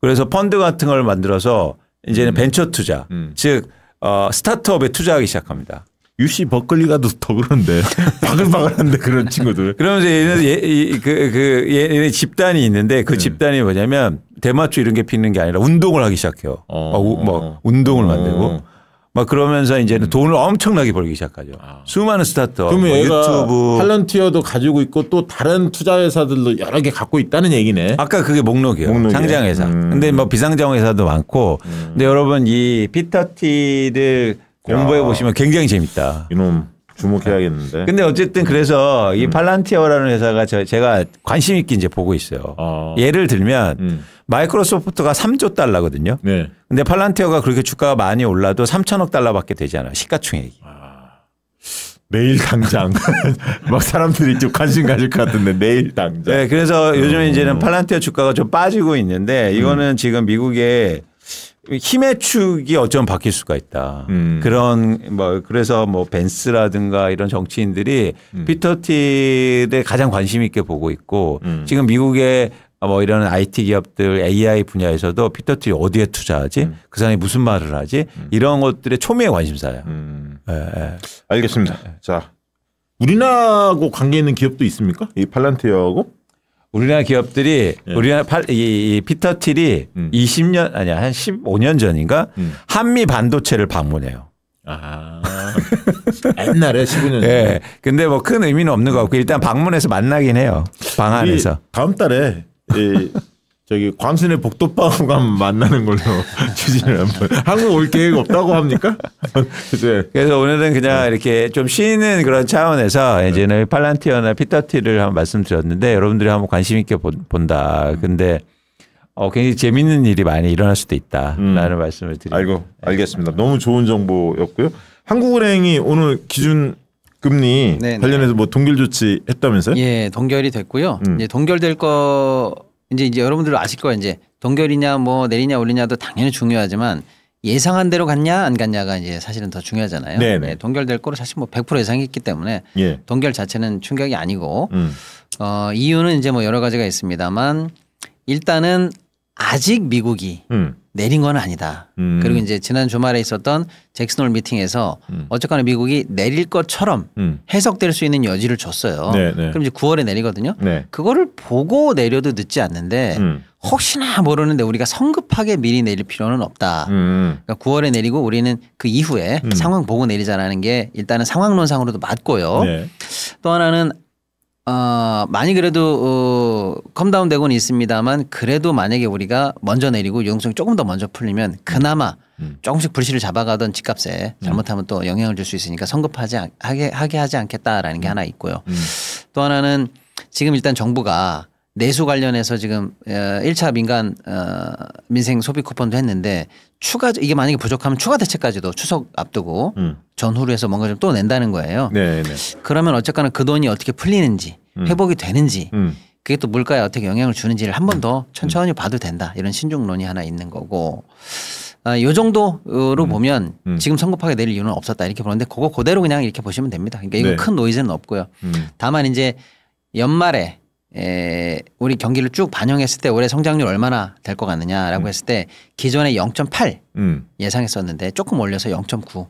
그래서 펀드 같은 걸 만들어서 이제는 벤처 투자, 즉 스타트업에 투자하기 시작합니다. UC 버클리가 더 그런데 바글바글한데 그런 친구들. 그러면서 얘네 집단이 있는데 그 집단이 뭐냐면 대마초 이런 게 피는 게 아니라 운동을 하기 시작해요. 뭐 운동을 만들고 막 그러면서 이제는 돈을 엄청나게 벌기 시작하죠. 수많은 스타트업. 그러면 뭐 얘가 유튜브. 팔런티어도 가지고 있고 또 다른 투자 회사들도 여러 개 갖고 있다는 얘기네. 아까 그게 목록이에요. 상장 회사. 근데 뭐 비상장 회사도 많고. 근데 여러분 이 피터 틸을 공부해 보시면 굉장히 재밌다. 이놈 주목해야겠는데. 근데 어쨌든 그래서 이 팔란티어라는 회사가 제가 관심 있게 이제 보고 있어요. 예를 들면 마이크로소프트가 3조 달러거든요. 네. 근데 팔란티어가 그렇게 주가가 많이 올라도 3천억 달러밖에 되지 않아요. 시가총액이. 내일 당장 막 사람들이 좀 관심 가질 것 같은데 내일 당장. 네, 그래서 요즘에 이제는 팔란티어 주가가 좀 빠지고 있는데 이거는 지금 미국의 힘의 축이 어쩌면 바뀔 수가 있다. 그런 뭐 그래서 뭐 벤스라든가 이런 정치인들이 피터 틸에 가장 관심 있게 보고 있고 지금 미국의 뭐 이런 IT 기업들 AI 분야에서도 피터 틸이 어디에 투자하지? 그 사람이 무슨 말을 하지? 이런 것들의 초미의 관심사예요. 알겠습니다. 자, 우리나라하고 관계 있는 기업도 있습니까? 이 팔란티어하고? 우리나라 기업들이 우리나라 이 피터 틸이 20년 아니야 한 15년 전인가 한미 반도체를 방문해요. 옛날에 15년. 네. 근데 뭐 큰 의미는 없는 것 같고 일단 방문해서 만나긴 해요. 방 안에서. 다음 달에 저기 광순의 복도방과 만나는 걸로 추진을 한번. 한국 올 계획 없다고 합니까? 그래서 오늘은 그냥 이렇게 좀 쉬는 그런 차원에서 이제는 팔란티어나 피터 틸을 한번 말씀드렸는데 여러분들이 한번 관심 있게 본다. 근데 굉장히 재밌는 일이 많이 일어날 수도 있다라는 말씀을 드립니다. 알겠습니다. 너무 좋은 정보였고요. 한국은행이 오늘 기준 금리 관련해서 뭐 동결 조치 했다면서요? 예, 동결이 됐고요. 이제 동결될 거 이제 여러분들 아실 거예요. 이제 동결이냐 뭐 내리냐 올리냐도 당연히 중요하지만 예상한 대로 갔냐 안 갔냐가 이제 사실은 더 중요하잖아요. 네, 동결될 거로 사실 뭐 100% 예상했기 때문에 예. 동결 자체는 충격이 아니고 이유는 이제 뭐 여러 가지가 있습니다만 일단은 아직 미국이 내린 건 아니다. 그리고 이제 지난 주말에 있었던 잭슨홀 미팅에서 어쨌거나 미국이 내릴 것처럼 해석될 수 있는 여지를 줬어요. 네, 네. 그럼 이제 9월에 내리거든요. 네. 그거를 보고 내려도 늦지 않는데 혹시나 모르는데 우리가 성급하게 미리 내릴 필요는 없다. 그러니까 9월에 내리고 우리는 그 이후에 상황 보고 내리자라는 게 일단은 상황론상으로도 맞고요. 네. 또 하나는 많이 그래도 컴다운 되고는 있습니다만 그래도 만약에 우리가 먼저 내리고 유동성이 조금 더 먼저 풀리면 그나마 조금씩 불씨를 잡아가던 집값에 잘못하면 또 영향을 줄 수 있으니까 성급하게 하지 않겠다라는 게 하나 있고요. 또 하나는 지금 일단 정부가 내수 관련해서 지금 1차 민생 소비 쿠폰도 했는데 이게 만약에 부족하면 추가 대책까지도 추석 앞두고 전후로 해서 뭔가 좀 또 낸다는 거예요. 네, 네. 그러면 어쨌거나 그 돈이 어떻게 풀리는지 회복이 되는지 그게 또 물가에 어떻게 영향을 주는지를 한 번 더 천천히 봐도 된다. 이런 신중론이 하나 있는 거고 이 정도로 보면 지금 성급하게 내릴 이유는 없었다 이렇게 보는데 그거 그대로 그냥 이렇게 보시면 됩니다. 그러니까 이거 네. 큰 노이즈는 없고요. 다만 이제 연말에 우리 경기를 쭉 반영했을 때 올해 성장률 얼마나 될 것 같느냐라고 했을 때 기존에 0.8 예상했었는데 조금 올려서 0.9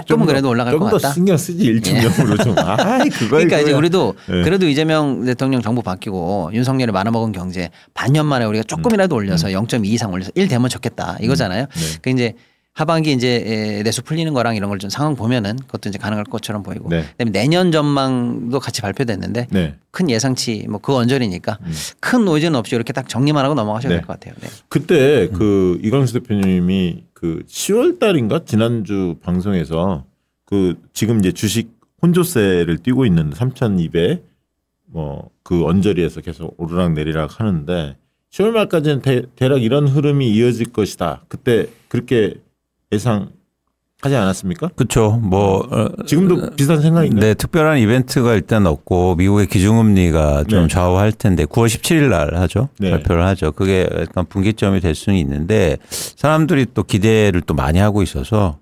조금은 그래도 올라갈 것 같다. 좀 더 신경 쓰지 1.0으로 좀. 그러니까 이제 우리도 그래도 이재명 대통령 정부 바뀌고 윤석열이 말아먹은 경제 반년 만에 우리가 조금이라도 올려서 0.2 이상 올려서 1 되면 좋겠다 이거잖아요. 그 이제 하반기 이제 내수 풀리는 거랑 이런 걸 좀 상황 보면은 그것도 이제 가능할 것처럼 보이고. 네. 그다음에 내년 전망도 같이 발표됐는데 네. 큰 예상치 뭐 그 언저리니까 큰 노이즈는 없이 이렇게 딱 정리만 하고 넘어가셔도 네. 될 것 같아요. 네. 그때 그 이광수 대표님이 그 10월 달인가 지난주 방송에서 그 지금 이제 주식 혼조세를 띄고 있는데 3,200 뭐 그 언저리에서 계속 오르락 내리락 하는데 10월 말까지는 대략 이런 흐름이 이어질 것이다. 그때 그렇게 예상하지 않았습니까? 그렇죠. 뭐 지금도 비슷한 생각인가요? 네, 특별한 이벤트가 일단 없고 미국의 기준금리가 좀 네. 좌우할 텐데 9월 17일 날 하죠. 네. 발표를 하죠. 그게 약간 분기점이 될 수는 있는데 사람들이 또 기대를 또 많이 하고 있어서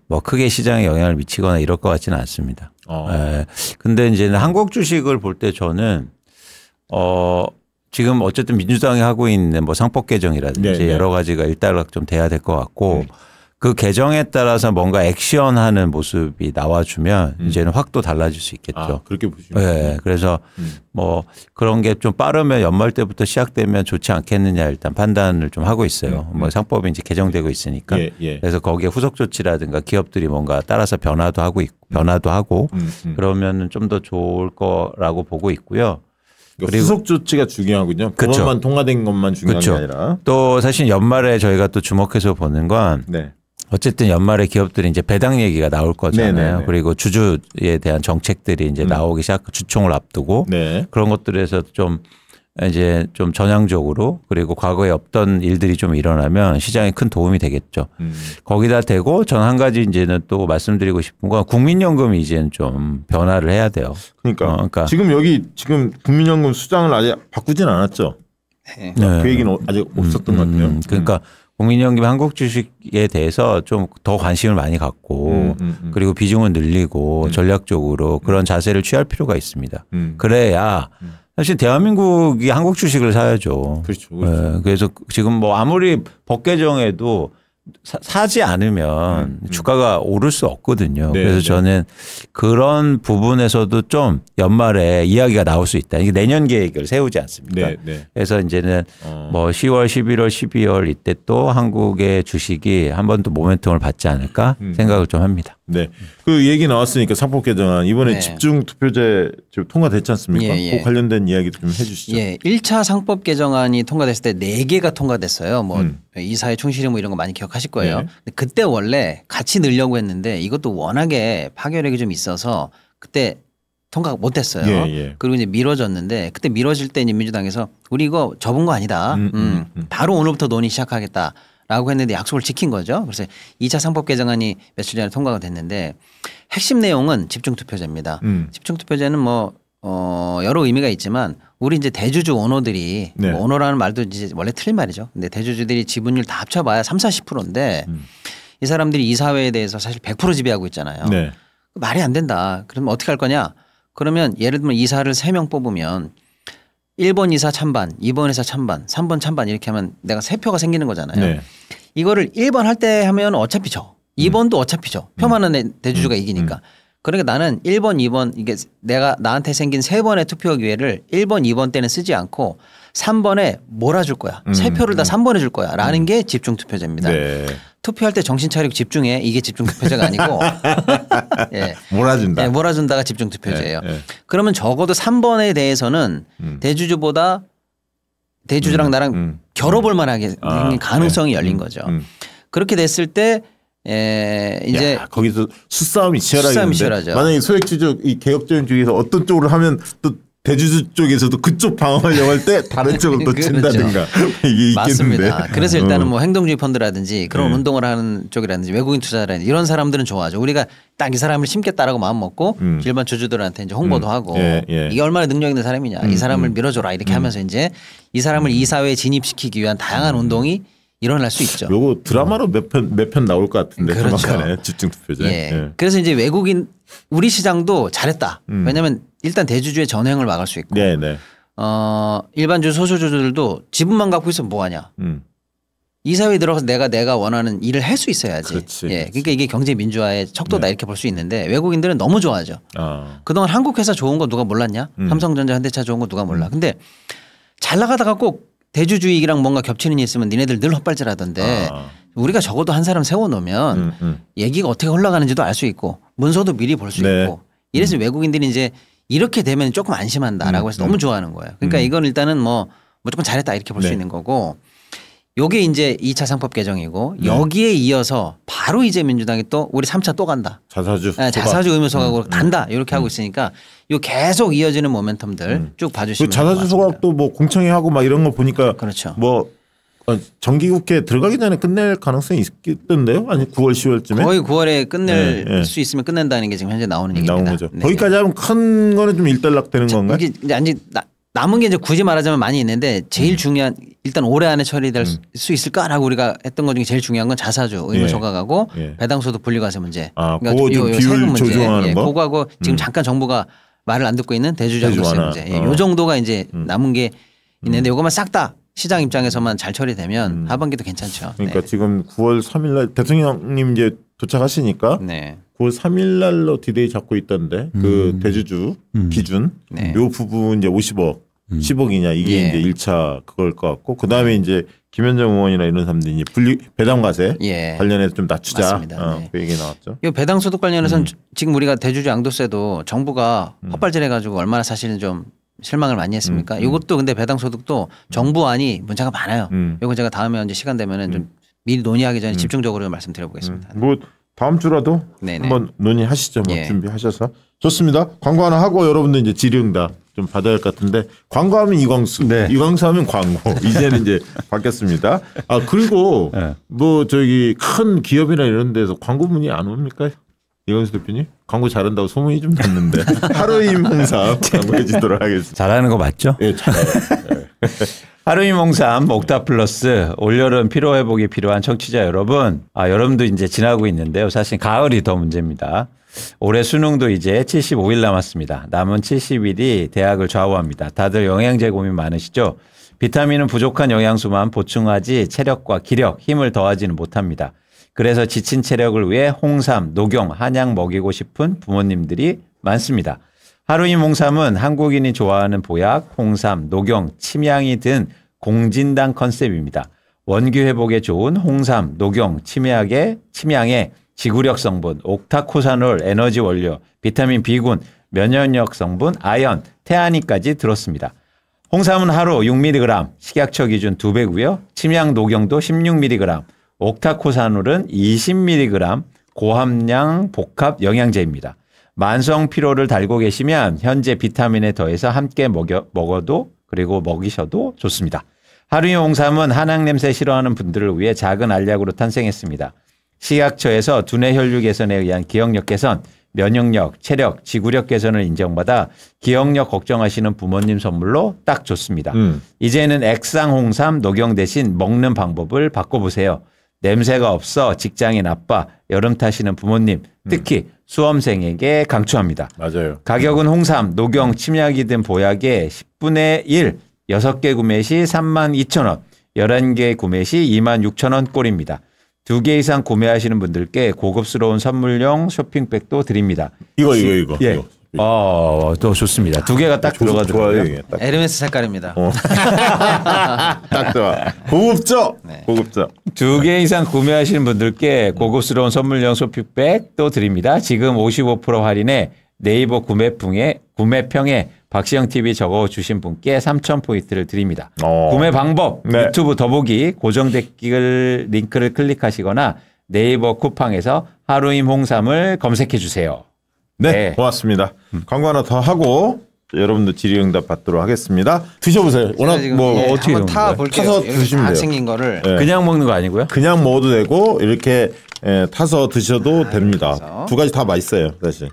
뭐 크게 시장에 영향을 미치거나 이럴 것 같지는 않습니다. 네. 근데 이제 한국 주식을 볼 때 저는 지금 어쨌든 민주당이 하고 있는 뭐 상법 개정이라든지 네, 네. 여러 가지가 일단락 좀 돼야 될 것 같고 그 개정에 따라서 뭔가 액션하는 모습이 나와주면 이제는 확 또 달라질 수 있겠죠. 그렇게 보시면. 네. 그래서 뭐 그런 게 좀 빠르면 연말 때부터 시작되면 좋지 않겠느냐 일단 판단을 좀 하고 있어요. 뭐 상법이 이제 개정되고 있으니까. 예. 그래서 거기에 후속 조치라든가 기업들이 뭔가 따라서 변화도 하고 그러면 좀 더 좋을 거라고 보고 있고요. 그리고 후속 조치가 중요하군요. 그쵸. 그것만 통과된 것만 중요한 그쵸. 게 아니라. 또 사실 연말에 저희가 또 주목해서 보는 건 네. 어쨌든 연말에 기업들이 이제 배당 얘기가 나올 거잖아요. 네네네. 그리고 주주에 대한 정책들이 이제 나오기 시작, 주총을 앞두고 네. 그런 것들에서 좀 이제 좀 전향적으로 그리고 과거에 없던 일들이 좀 일어나면 시장에 큰 도움이 되겠죠. 거기다 대고 전 한 가지 이제는 또 말씀드리고 싶은 건 국민연금이 이제는 좀 변화를 해야 돼요. 그러니까 지금 국민연금 수장을 아직 바꾸진 않았죠. 네. 그 얘기는 아직 없었던 것 같아요. 그러니까 국민연금 한국 주식에 대해서 좀 더 관심을 많이 갖고 그리고 비중을 늘리고 전략적으로 그런 자세를 취할 필요가 있습니다. 그래야 사실 대한민국이 한국 주식을 사야죠. 그렇죠. 네, 그래서 지금 뭐 아무리 법 개정해도 사지 않으면 주가가 오를 수 없거든요. 네, 그래서 네. 저는 그런 부분에서도 좀 연말에 이야기가 나올 수 있다. 이게 내년 계획을 세우지 않습니까? 네. 그래서 이제는 뭐 10월, 11월, 12월 이때 또 한국의 주식이 한 번 더 모멘텀을 받지 않을까 생각을 좀 합니다. 네. 그 얘기 나왔으니까 상법 개정안 이번에 네. 집중 투표제 지금 통과됐지 않습니까? 예. 그 관련된 이야기도 좀 해주시죠. 예, 1차 상법 개정안이 통과됐을 때 4개가 통과됐어요. 뭐 이사회 충실히 뭐 이런 거 많이 기억하실 거예요. 네. 근데 그때 원래 같이 넣으려고 했는데 이것도 워낙에 파괴력이 좀 있어서 그때 통과가 못 됐어요. 예. 그리고 이제 미뤄졌는데 그때 미뤄질 때 이제 민주당에서 우리 이거 접은 거 아니다. 바로 오늘부터 논의 시작하겠다. 라고 했는데 약속을 지킨 거죠. 그래서 2차 상법 개정안이 며칠 전에 통과가 됐는데 핵심 내용은 집중투표제입니다. 집중투표제는 뭐 여러 의미가 있지만 우리 이제 대주주 오너들이 네. 뭐 오너라는 말도 이제 원래 틀린 말이죠. 근데 대주주들이 지분율 다 합쳐봐야 30-40%인데 이 사람들이 이사회에 대해서 사실 100% 지배하고 있잖아요. 네. 말이 안 된다. 그러면 어떻게 할 거냐? 그러면 예를 들면 이사를 3명 뽑으면 1번 이사 찬반, 2번 이사 찬반, 3번 찬반 이렇게 하면 내가 3표가 생기는 거잖아요. 네. 이거를 1번 할 때 하면 어차피 져. 2번도 어차피 져. 표 많은 대주주가 이기니까. 그러니까 나는 1번, 2번 이게 내가 나한테 생긴 3번의 투표 기회를 1번, 2번 때는 쓰지 않고 3번에 몰아줄 거야. 3표를 다 3번에 줄 거야. 라는 게 집중투표제입니다. 네. 투표할 때 정신 차리고 집중해. 이게 집중투표제가 아니고. 예. 몰아준다. 네, 몰아준다가 집중투표제예요. 네, 네. 그러면 적어도 3번에 대해서는 대주주보다 대주주랑 나랑 겨뤄볼 만하게 생긴 가능성이 열린 거죠. 그렇게 됐을 때 이제 야, 거기서 수싸움이 수싸움이 치열하겠는데 치열하죠. 만약에 소액주주 이 개혁적인 쪽에서 어떤 쪽으로 하면 또 대주주 쪽에서도 그쪽 방어하려고 할 때 다른 쪽을 또 친다든가 이게 있겠는데. 맞습니다. 그래서 일단은 뭐 행동주의 펀드라든지 그런 운동을 하는 쪽이라든지 외국인 투자라든지 이런 사람들은 좋아하죠. 우리가 딱 이 사람을 심겠다라고 마음 먹고 일반 주주들한테 이제 홍보도 하고 이게 얼마나 능력 있는 사람이냐 이 사람을 밀어줘라 이렇게 하면서 이제 이 사람을 이사회에 진입시키기 위한 다양한 운동이 일어날 수 있죠. 요거 드라마로 몇 편 나올 것 같은데 그렇죠. 조만간에 집중투표제. 예. 그래서 이제 외국인 우리 시장도 잘했다. 왜냐하면 일단 대주주의 전횡을 막을 수 있고 네네. 일반주 소수주주들도 지분만 갖고 있으면 뭐하냐. 이사회에 들어가서 내가 원하는 일을 할 수 있어야지. 그렇지, 예. 그렇지. 그러니까 이게 경제 민주화의 척도다 이렇게 볼 수 있는데 외국인들은 너무 좋아하죠. 그동안 한국 회사 좋은 거 누가 몰랐냐? 삼성전자, 현대차 좋은 거 누가 몰라? 근데 잘 나가다가 꼭 대주주익이랑 뭔가 겹치는 일 있으면 니네들 늘 헛발질하던데 우리가 적어도 한 사람 세워놓으면 얘기가 어떻게 흘러가는지도 알 수 있고 문서도 미리 볼 수 네. 있고 이래서 외국인들이 이제 이렇게 되면 조금 안심한다라고 해서 너무 좋아하는 거예요. 그러니까 이건 일단은 뭐 무조건 잘했다 이렇게 볼 수 네. 있는 거고 요게 이제 2차 상법 개정이고 여기에 이어서 바로 이제 민주당이 또 우리 3차 또 간다. 자사주. 자사주 의무 소각으로 간다 이렇게 하고 있으니까 요 계속 이어지는 모멘텀들 쭉 그 봐주시면 자사주 소각도 뭐 공청회 하고 막 이런 거 보니까 그렇죠. 뭐 정기국회 들어가기 전에 끝낼 가능성이 있겠던데요? 아니 9월 10월쯤에 거의 9월에 끝낼 네, 네. 수 있으면 끝낸다는 게 지금 현재 나오는 얘기입니다. 나온 거죠. 네. 거기까지 하면 큰 거는 좀 일단락 되는 건가요? 이게 이제 아직 남은 게 이제 굳이 말하자면 많이 있는데 제일 중요한 일단 올해 안에 처리될 수 있을까라고 우리가 했던 것 중에 제일 중요한 건 자사주 의무 예. 소각하고 예. 배당소득 분리과세 문제. 그거 좀 비율 조정하는 거? 그거하고 지금 잠깐 정부가 말을 안 듣고 있는 대주주세 완화. 문제. 요 정도가 이제 남은 게 있는데 이것만 싹 다 시장 입장에서만 잘 처리되면 하반기도 괜찮죠. 그러니까 네. 지금 9월 3일 날 대통령님 이제 도착하시니까 네. 9월 3일 날로 디데이 잡고 있던데 그 대주주 기준 네. 요 부분 이제 50억 10억이냐 이게 예. 이제 1차 그걸 것 같고 그다음에 이제 김현정 의원이나 이런 사람들이 이제 배당과세 예. 관련해서 좀 낮추자 맞습니다. 네. 그 얘기 나왔죠. 이 배당소득 관련해서는 지금 우리가 대주주 양도세도 정부가 헛발질해가지고 얼마나 사실은 좀 실망을 많이 했습니까? 이것도 근데 배당소득도 정부안이 문제가 많아요. 이거 제가 다음에 언제 시간 되면은 좀 미리 논의하기 전에 집중적으로 말씀드려보겠습니다. 뭐 다음 주라도 네네. 한번 논의하시죠. 뭐 예. 준비하셔서 좋습니다. 광고 하나 하고 여러분들 이제 질의응답 좀 받아야 할 것 같은데 광고하면 이광수, 네. 이광수 하면 광고 이제는 이제 바뀌었습니다. 그리고 네. 뭐 저기 큰 기업이나 이런 데서 광고 문의 안 옵니까? 이광수 대표님 광고 잘한다고 소문이 좀 났는데 하루임 홍삼 광고해 주도록 하겠습니다. 잘하는 거 맞죠? 예, 잘해요. 하루임 홍삼 옥타 플러스 올여름 피로 회복이 필요한 청취자 여러분, 여러분도 이제 지나고 있는데요. 사실 가을이 더 문제입니다. 올해 수능도 이제 75일 남았습니다. 남은 70일이 대학을 좌우합니다. 다들 영양제 고민 많으시죠? 비타민은 부족한 영양소만 보충하지 체력과 기력, 힘을 더하지는 못합니다. 그래서 지친 체력을 위해 홍삼, 녹용, 한약 먹이고 싶은 부모님들이 많습니다. 하루임 홍삼은 한국인이 좋아하는 보약, 홍삼, 녹용, 침향이 든 공진당 컨셉입니다. 원기 회복에 좋은 홍삼, 녹용, 침향의 지구력 성분, 옥타코사놀, 에너지 원료, 비타민 B군, 면역력 성분, 아연, 태아닌까지 들었습니다. 홍삼은 하루 6mg, 식약처 기준 2배고요. 침향 녹용도 16mg, 옥타코사놀은 20mg 고함량 복합 영양제입니다. 만성 피로를 달고 계시면 현재 비타민에 더해서 함께 먹어도 그리고 먹이셔도 좋습니다. 하루임 홍삼은 한약 냄새 싫어하는 분들을 위해 작은 알약으로 탄생했습니다. 식약처에서 두뇌 혈류 개선에 의한 기억력 개선, 면역력, 체력, 지구력 개선을 인정받아 기억력 걱정하시는 부모님 선물로 딱 좋습니다. 이제는 액상 홍삼 녹용 대신 먹는 방법을 바꿔보세요. 냄새가 없어 직장이 나빠 여름 타시는 부모님 특히 수험생에게 강추합니다. 맞아요. 가격은 홍삼, 녹용, 침약이 든 보약의 10분의 1, 6개 구매 시 32,000원, 11개 구매 시 26,000원 꼴입니다. 2개 이상 구매하시는 분들께 고급스러운 선물용 쇼핑백도 드립니다. 이거. 예. 이거. 또 좋습니다. 2개가 딱 들어가더라고요. 좋아요. 딱. 에르메스 색깔입니다. 딱 좋아. 고급져. 네. 고급져. 2개 이상 구매하시는 분들께 고급스러운 선물용 쇼핑백도 드립니다. 지금 55% 할인에 네이버 구매평에 박시영 TV 적어주신 분께 3,000포인트를 드립니다. 구매 방법 네. 유튜브 더보기 고정 댓글 링크를 클릭하시거나 네이버 쿠팡에서 하루임 홍삼을 검색해 주세요. 네, 고맙습니다. 광고 하나 더 하고 여러분들 질의응답 받도록 하겠습니다. 드셔보세요. 워낙 뭐 어떻게 한번 타 볼게요. 타서 드시면 돼요. 생긴 거를. 네. 그냥 먹는 거 아니고요? 그냥 먹어도 되고 이렇게 타서 드셔도 됩니다. 그래서. 두 가지 다 맛있어요, 사실.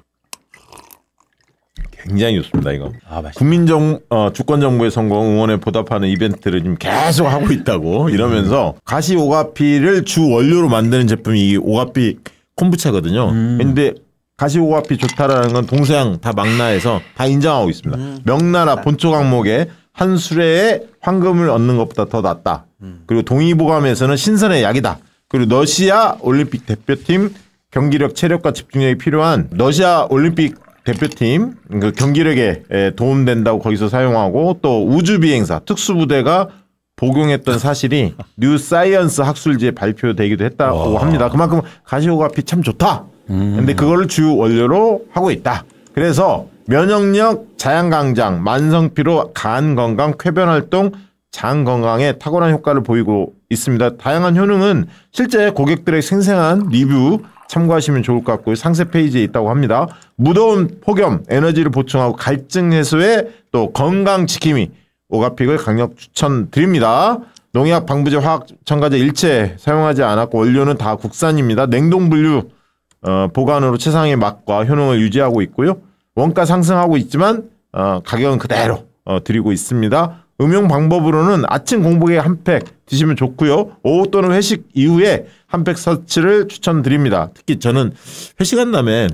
굉장히 좋습니다, 이거. 맛있다. 주권 정부의 성공 응원에 보답하는 이벤트를 지금 계속 하고 있다고 이러면서 가시 오가피를 주 원료로 만드는 제품이 이 오가피 콤부차거든요. 근데 가시 오가피 좋다라는 건 동서양 다 망라해서 다 인정하고 있습니다. 명나라 본초 강목에 한 수레에 황금을 얻는 것보다 더 낫다. 그리고 동의보감에서는 신선의 약이다. 그리고 러시아 올림픽 대표팀 경기력, 체력과 집중력이 필요한 러시아 올림픽 대표팀 그 경기력에 도움된다고 거기서 사용하고 또 우주비행사 특수부대가 복용했던 사실이 뉴 사이언스 학술지에 발표되기도 했다고 합니다. 그만큼 가시오가피 참 좋다. 근데 그거를 주 원료로 하고 있다. 그래서 면역력, 자양강장, 만성피로, 간 건강, 쾌변 활동, 장 건강에 탁월한 효과를 보이고 있습니다. 다양한 효능은 실제 고객들의 생생한 리뷰 참고하시면 좋을 것 같고요. 상세 페이지에 있다고 합니다. 무더운 폭염, 에너지를 보충하고 갈증 해소에 또 건강 지킴이 오가픽을 강력 추천드립니다. 농약, 방부제, 화학 첨가제 일체 사용하지 않았고 원료는 다 국산입니다. 냉동 분류 보관으로 최상의 맛과 효능을 유지하고 있고요. 원가 상승하고 있지만 가격은 그대로 드리고 있습니다. 음용 방법으로는 아침 공복에 한 팩 드시면 좋고요. 오후 또는 회식 이후에 한 팩 섭취를 추천드립니다. 특히 저는 회식한 다음에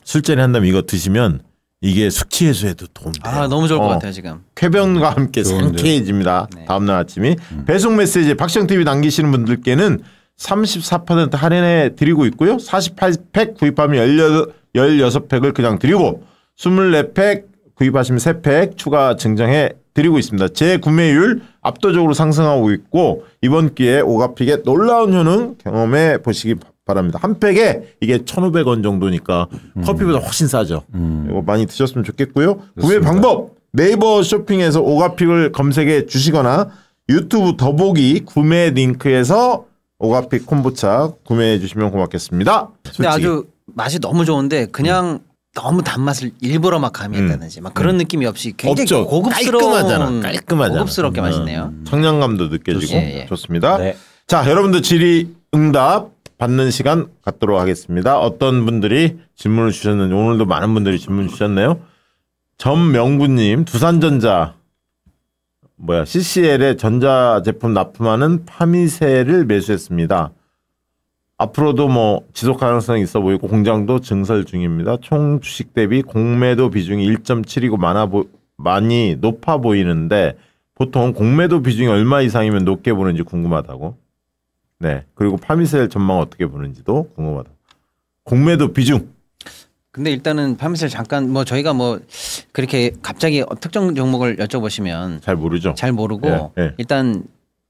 술자리 한 다음에 이거 드시면 이게 숙취 해소에도 도움돼요. 너무 좋을 것 같아요 지금. 쾌변과 함께 상쾌해집니다. 네. 다음날 아침이. 배송 메시지 박시영TV 남기시는 분들께는 34% 할인해 드리고 있고요. 48팩 구입하면 16팩을 그냥 드리고 24팩 구입하시면 3팩 추가 증정해 드리고 있습니다. 재구매율 압도적으로 상승하고 있고 이번 기회에 오가픽의 놀라운 효능 경험해 보시기 바랍니다. 한 팩에 이게 1,500원 정도니까 커피보다 훨씬 싸죠. 이거 많이 드셨으면 좋겠고요. 구매 방법 네이버 쇼핑에서 오가픽을 검색해 주시거나 유튜브 더보기 구매 링크에서 오가픽 콤부차 구매해 주시면 고맙겠습니다. 근데 아주 맛이 너무 좋은데 그냥 너무 단맛을 일부러 막 가미했다든지 막 그런 느낌이 없이 굉장히 없죠. 고급스러운 깔끔하잖아. 고급스럽게 맛있네요. 청량감도 느껴지고 예. 좋습니다. 네. 자, 여러분들 질의응답 받는 시간 갖도록 하겠습니다. 어떤 분들이 질문을 주셨는지 오늘도 많은 분들이 질문 주셨네요. 전명구님 두산전자 CCL에 전자제품 납품하는 파미세를 매수했습니다. 앞으로도 뭐 지속 가능성이 있어 보이고 공장도 증설 중입니다. 총 주식 대비 공매도 비중이 1.7이고 많이 높아 보이는데 보통 공매도 비중이 얼마 이상이면 높게 보는지 궁금하다고. 네. 그리고 파미셀 전망 어떻게 보는지도 궁금하다. 공매도 비중. 근데 일단은 파미셀 잠깐 뭐 저희가 뭐 그렇게 갑자기 특정 종목을 여쭤보시면 잘 모르죠. 잘 모르고 예. 일단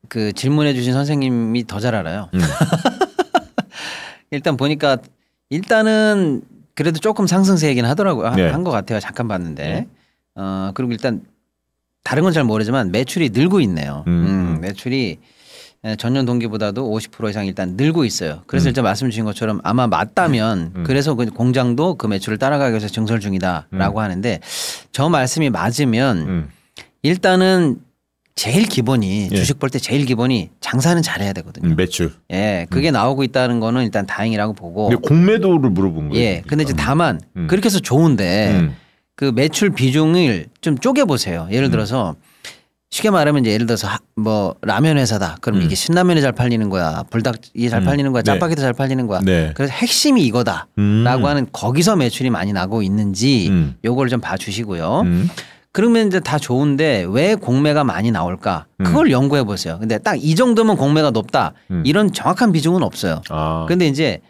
그 질문해 주신 선생님이 더 잘 알아요. 일단 보니까 일단은 그래도 조금 상승세이긴 하더라고요. 네. 한 것 같아요. 잠깐 봤는데. 그리고 일단 다른 건 잘 모르지만 매출이 늘고 있네요. 매출이 전년 동기보다도 50% 이상 일단 늘고 있어요. 그래서 일단 말씀 주신 것처럼 아마 맞다면 그래서 그 공장도 그 매출을 따라가기 위해서 증설 중이다라고 하는데 저 말씀이 맞으면 일단은 제일 기본이 예. 주식 볼 때 제일 기본이 장사는 잘해야 되거든요. 매출. 예, 그게 나오고 있다는 거는 일단 다행이라고 보고. 근데 공매도를 물어본 거예요. 예, 근데 이제 다만 그렇게 해서 좋은데 그 매출 비중을 좀 쪼개 보세요. 예를 들어서 쉽게 말하면 이제 예를 들어서 뭐 라면 회사다. 그럼 이게 신라면이 잘 팔리는 거야, 불닭이 잘 팔리는 거야, 네. 짜파게도 잘 팔리는 거야. 네. 그래서 핵심이 이거다라고 하는 거기서 매출이 많이 나고 있는지 요걸 좀 봐주시고요. 그러면 이제 다 좋은데 왜 공매가 많이 나올까? 그걸 연구해 보세요. 근데 딱 이 정도면 공매가 높다. 이런 정확한 비중은 없어요. 아. 근데 이제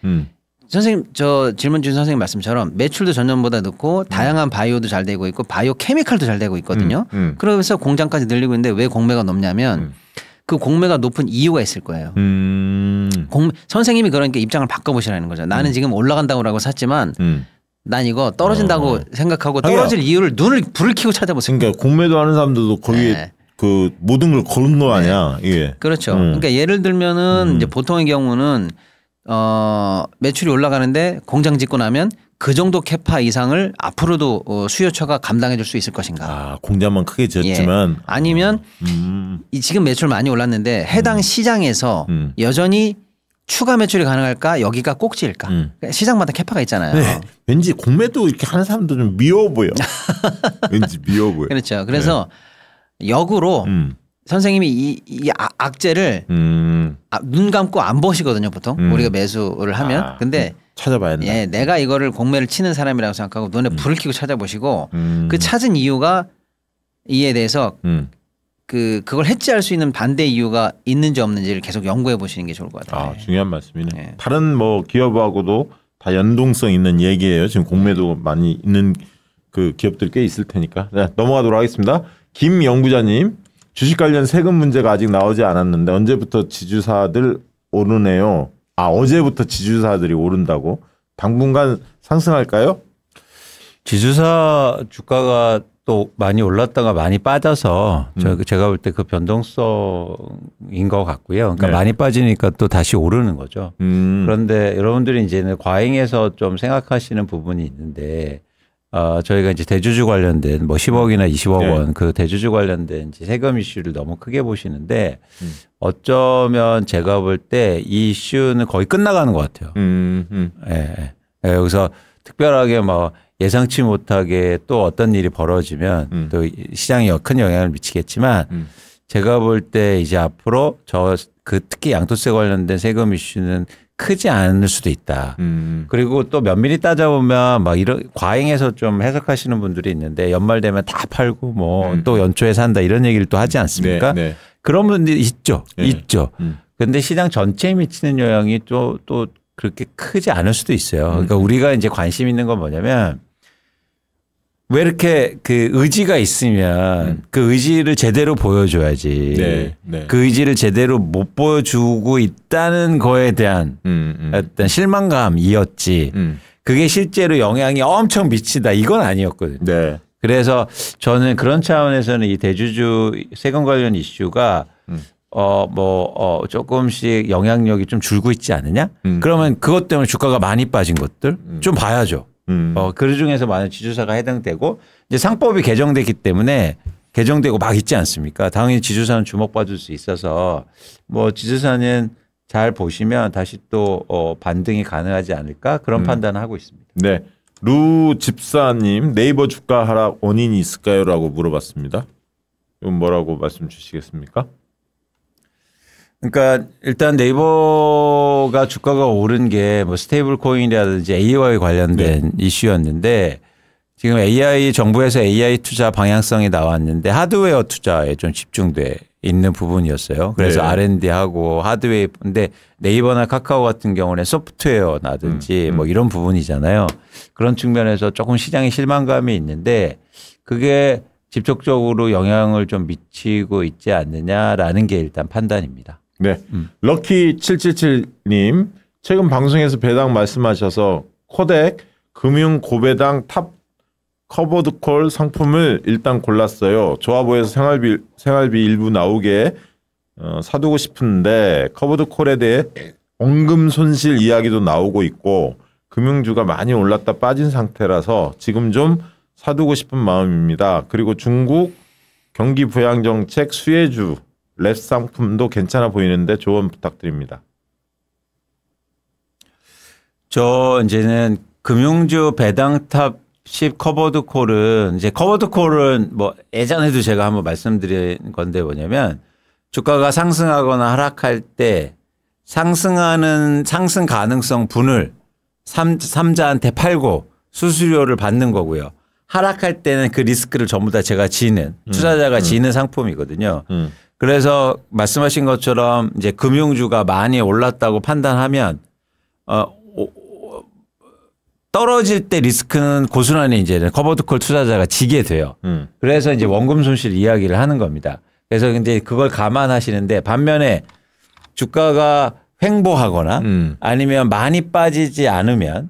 선생님 저 질문 주신 선생님 말씀처럼 매출도 전년보다 높고 다양한 바이오도 잘 되고 있고 바이오 케미칼도 잘 되고 있거든요. 그러면서 공장까지 늘리고 있는데 왜 공매가 높냐면 그 공매가 높은 이유가 있을 거예요. 선생님이 그러니까 입장을 바꿔보시라는 거죠. 나는 지금 올라간다고 샀지만 난 이거 떨어진다고 생각하고 떨어질 이유를 불을 켜고 찾아보세요. 그러니까 공매도 하는 사람들도 거기에 네. 그 모든 걸 거는 거 아니야. 이게. 그렇죠. 그러니까 예를 들면은 이제 보통의 경우는 매출이 올라가는데 공장 짓고 나면 그 정도 캐파 이상을 앞으로도 수요처가 감당해 줄 수 있을 것인가. 아, 공장만 크게 지었지만. 예. 아니면 이 지금 매출 많이 올랐는데 해당 시장에서 여전히 추가 매출이 가능할까? 여기가 꼭지일까? 그러니까 시장마다 캐파가 있잖아요. 네. 왠지 공매도 이렇게 하는 사람도 좀 미워 보여. 왠지 미워 보여. 그렇죠. 그래서 역으로 선생님이 이 악재를 눈 감고 안 보시거든요, 보통. 우리가 매수를 하면. 근데 찾아봐야 된다. 예, 내가 이거를 공매를 치는 사람이라고 생각하고 눈에 불을 켜고 찾아보시고 그 찾은 이유가 이에 대해서 그걸 해지할 수 있는 반대 이유가 있는지 없는지를 계속 연구해 보시는 게 좋을 것 같아요. 아, 중요한 말씀이네. 네. 다른 뭐 기업하고도 다 연동성 있는 얘기예요. 지금 공매도 많이 있는 그 기업들 꽤 있을 테니까. 네, 넘어가도록 하겠습니다. 김 연구자님, 주식 관련 세금 문제가 아직 나오지 않았는데 언제부터 지주사들 오르네요. 아, 어제부터 지주사들이 오른다고? 당분간 상승할까요? 지주사 주가가 또 많이 올랐다가 많이 빠져서 제가 볼 때 그 변동성인 것 같고요. 그러니까 네. 많이 빠지니까 또 다시 오르는 거죠. 그런데 여러분들이 이제는 과잉해서 좀 생각하시는 부분이 있는데 저희가 이제 대주주 관련된 뭐 10억이나 20억 네. 원 그 대주주 관련된 이제 세금 이슈를 너무 크게 보시는데 어쩌면 제가 볼 때 이 이슈는 거의 끝나가는 것 같아요. 예, 예. 예, 여기서 특별하게 뭐 예상치 못하게 또 어떤 일이 벌어지면 또 시장에 큰 영향을 미치겠지만 제가 볼 때 이제 앞으로 특히 양도세 관련된 세금 이슈는 크지 않을 수도 있다. 그리고 또 면밀히 따져보면 막 이런 과잉해서 좀 해석하시는 분들이 있는데 연말 되면 다 팔고 뭐 또 연초에 산다 이런 얘기를 또 하지 않습니까? 네, 네. 그런 분들이 있죠. 네. 있죠. 근데 시장 전체에 미치는 영향이 또 그렇게 크지 않을 수도 있어요. 그러니까 우리가 이제 관심 있는 건 뭐냐면 왜 이렇게 그 의지가 있으면 그 의지를 제대로 보여줘야지. 네, 네. 그 의지를 제대로 못 보여주고 있다는 거에 대한 어떤 실망감이었지. 그게 실제로 영향이 엄청 미치다 이건 아니었거든요. 네. 그래서 저는 그런 차원에서는 이 대주주 세금 관련 이슈가 조금씩 영향력이 좀 줄고 있지 않느냐? 그러면 그것 때문에 주가가 많이 빠진 것들 좀 봐야죠. 그 중에서 많은 지주사가 해당되고 이제 상법이 개정됐기 때문에 개정되고 막 있지 않습니까? 당연히 지주사는 주목받을 수 있어서 뭐 지주사는 잘 보시면 다시 또 반등이 가능하지 않을까 그런 판단을 하고 있습니다. 네. 루 집사님, 네이버 주가 하락 원인이 있을까요? 라고 물어봤습니다. 이건 뭐라고 말씀 주시겠습니까? 그러니까 일단 네이버가 주가가 오른 게 뭐 스테이블 코인이라든지 AI와 관련된 이슈였는데 지금 정부에서 AI 투자 방향성이 나왔는데 하드웨어 투자에 좀 집중돼 있는 부분이었어요. 그래서 네. R&D하고 하드웨어 근데 네이버나 카카오 같은 경우는 소프트웨어라든지 뭐 이런 부분이잖아요. 그런 측면에서 조금 시장에 실망감이 있는데 그게 직접적으로 영향을 좀 미치고 있지 않느냐라는 게 일단 판단입니다. 네. 럭키777님, 최근 방송에서 배당 말씀하셔서 코덱 금융 고배당 탑 커버드콜 상품을 일단 골랐어요. 좋아 보여서 생활비 일부 나오게 사두고 싶은데 커버드콜에 대해 원금 손실 이야기도 나오고 있고 금융주가 많이 올랐다 빠진 상태라서 지금 좀 사두고 싶은 마음입니다. 그리고 중국 경기 부양 정책 수혜주 랩 상품도 괜찮아 보이는데 조언 부탁드립니다. 저 이제는 금융주 배당탑식 커버드 콜은 이제 커버드 콜은 뭐 예전에도 제가 한번 말씀드린 건데 뭐냐면 주가가 상승하거나 하락할 때 상승하는 상승 가능성 분을 삼자한테 팔고 수수료를 받는 거고요. 하락할 때는 그 리스크를 전부 다 제가 지는 투자자가 지는 상품이거든요. 그래서 말씀하신 것처럼 이제 금융주가 많이 올랐다고 판단하면 떨어질 때 리스크는 고스란히 이제 커버드콜 투자자가 지게 돼요. 그래서 이제 원금 손실 이야기를 하는 겁니다. 그래서 이제 그걸 감안하시는데 반면에 주가가 횡보하거나 아니면 많이 빠지지 않으면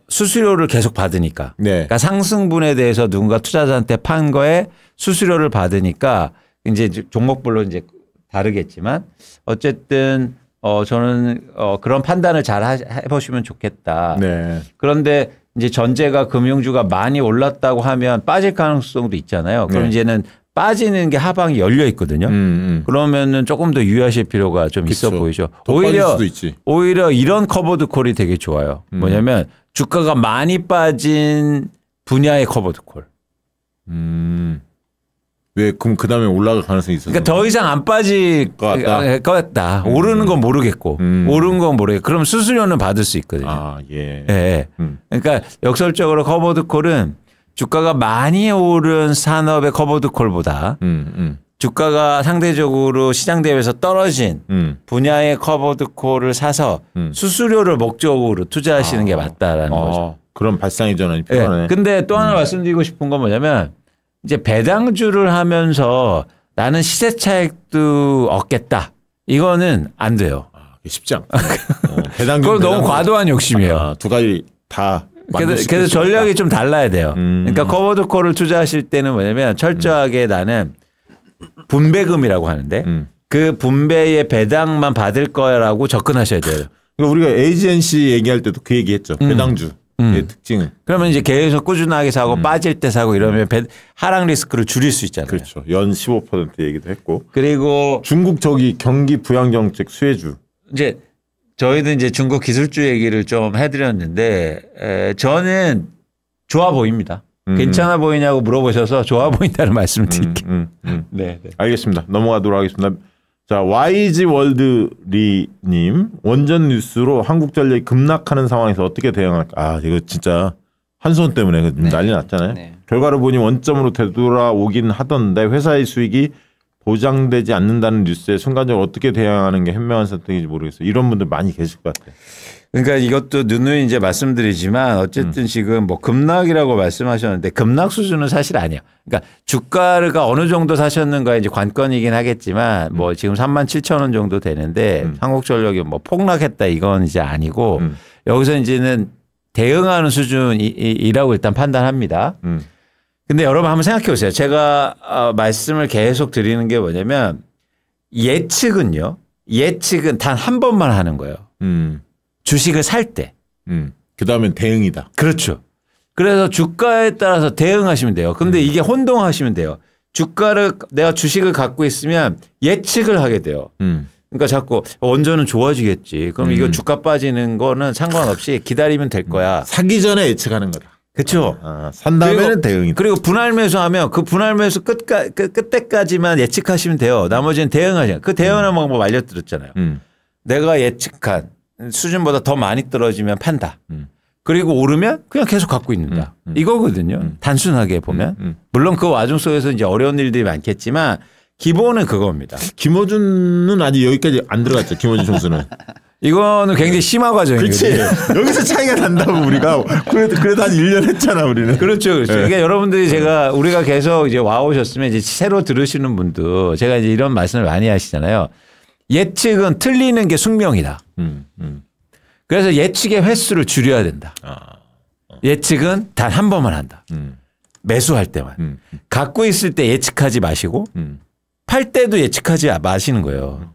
수수료를 계속 받으니까. 네. 그러니까 상승분에 대해서 누군가 투자자한테 판 거에 수수료를 받으니까 이제 종목별로 이제 다르겠지만 어쨌든 저는 그런 판단을 잘 해보시면 좋겠다. 네. 그런데 이제 전제가 금융주가 많이 올랐다고 하면 빠질 가능성도 있잖아요. 그럼 네. 이제는 빠지는 게 하방이 열려 있거든요. 그러면은 조금 더 유의하실 필요가 좀 있어 그쵸. 보이죠. 더 빠질 수도 있지. 오히려 이런 커버드 콜이 되게 좋아요. 뭐냐면 주가가 많이 빠진 분야의 커버드 콜. 왜 그럼 그 다음에 올라갈 가능성이 있어서? 그러니까 더 이상 안 빠질 것 같다. 오르는 건 모르겠고 오르는 건 모르겠고 그럼 수수료는 받을 수 있거든요. 아, 예. 예. 그러니까 역설적으로 커버드 콜은 주가가 많이 오른 산업의 커버드 콜보다 주가가 상대적으로 시장 대비해서 떨어진 분야의 커버드 콜을 사서 수수료를 목적으로 투자하시는 게 맞다라는 거죠. 그런 발상의 전환이 필요하네. 네. 근데 또 하나 말씀드리고 싶은 건 뭐냐면 이제 배당주를 하면서 나는 시세 차익도 얻겠다. 이거는 안 돼요. 쉽지 않고. 배당금. 그건 너무 과도한 욕심이에요. 두 가지 다. 그래서 전략이 좀 달라야 돼요. 그러니까 커버드 콜을 투자하실 때는 뭐냐면 철저하게 나는 분배금이라고 하는데 그 분배의 배당만 받을 거라고 접근하셔야 돼요. 그러니까 우리가 에이전시 얘기할 때도 그 얘기했죠. 배당주의 특징은. 그러면 이제 계속 꾸준하게 사고 빠질 때 사고 이러면 하락 리스크를 줄일 수 있잖아요. 그렇죠. 연 15% 얘기도 했고. 그리고 중국 경기 부양 정책 수혜주. 이제 저희도 이제 중국 기술주 얘기를 좀 해드렸는데 저는 좋아 보입니다. 괜찮아 보이냐고 물어보셔서 좋아 보인다는 말씀을 드릴게요. 네. 알겠습니다. 넘어가도록 하겠습니다. 자, YG월드리님 원전 뉴스로 한국전력이 급락하는 상황에서 어떻게 대응할까? 아, 이거 진짜 한손 때문에 난리 났잖아요. 네. 결과를 보니 원점으로 되돌아오긴 하던데 회사의 수익이 보장되지 않는다는 뉴스에 순간적으로 어떻게 대응하는 게 현명한 선택인지 모르겠어요. 이런 분들 많이 계실 것 같아요. 그러니까 이것도 누누이 이제 말씀드리지만 어쨌든 지금 뭐 급락이라고 말씀하셨는데 급락 수준은 사실 아니에요. 그러니까 주가가 어느 정도 사셨는가 이제 관건이긴 하겠지만 뭐 지금 37,000원 정도 되는데 한국전력이 뭐 폭락했다 이건 이제 아니고 여기서 이제는 대응하는 수준이라고 일단 판단합니다. 근데 여러분 한번 생각해 보세요. 제가 말씀을 계속 드리는 게 뭐냐면 예측은 단 한 번만 하는 거예요. 주식을 살 때. 그 다음엔 대응이다. 그렇죠. 그래서 주가에 따라서 대응하시면 돼요. 근데 이게 혼동하시면 돼요. 내가 주식을 갖고 있으면 예측을 하게 돼요. 그러니까 자꾸 원전은 좋아지겠지. 그럼 이거 주가 빠지는 거는 상관없이 기다리면 될 거야. 사기 전에 예측하는 거다. 그렇죠. 산 다음에는 대응이다. 그리고 분할 매수하면 그 분할 매수 끝때까지만 예측하시면 돼요. 나머지는 대응하시면. 그 대응하는 방법 알려드렸잖아요. 내가 예측한 수준보다 더 많이 떨어지면 판다. 그리고 오르면 그냥 계속 갖고 있는다. 이거거든요. 단순하게 보면. 물론 그 와중 속에서 이제 어려운 일들이 많겠지만 기본은 그겁니다. 김어준은 아직 여기까지 안 들어갔죠. 김어준 총수는. 이거는 굉장히 심화 과정이거든요. 그렇지. 여기서 차이가 난다고 우리가. 그래도 한 1년 했잖아 우리는. 그렇죠. 그렇죠. 네. 그러니까 여러분들이 우리가 계속 이제 와오셨으면 이제 새로 들으시는 분도 제가 이제 이런 말씀을 많이 하시잖아요. 예측은 틀리는 게 숙명이다. 그래서 예측의 횟수를 줄여야 된다. 예측은 단 한 번만 한다. 매수할 때만. 갖고 있을 때 예측하지 마시고 팔 때도 예측하지 마시는 거예요.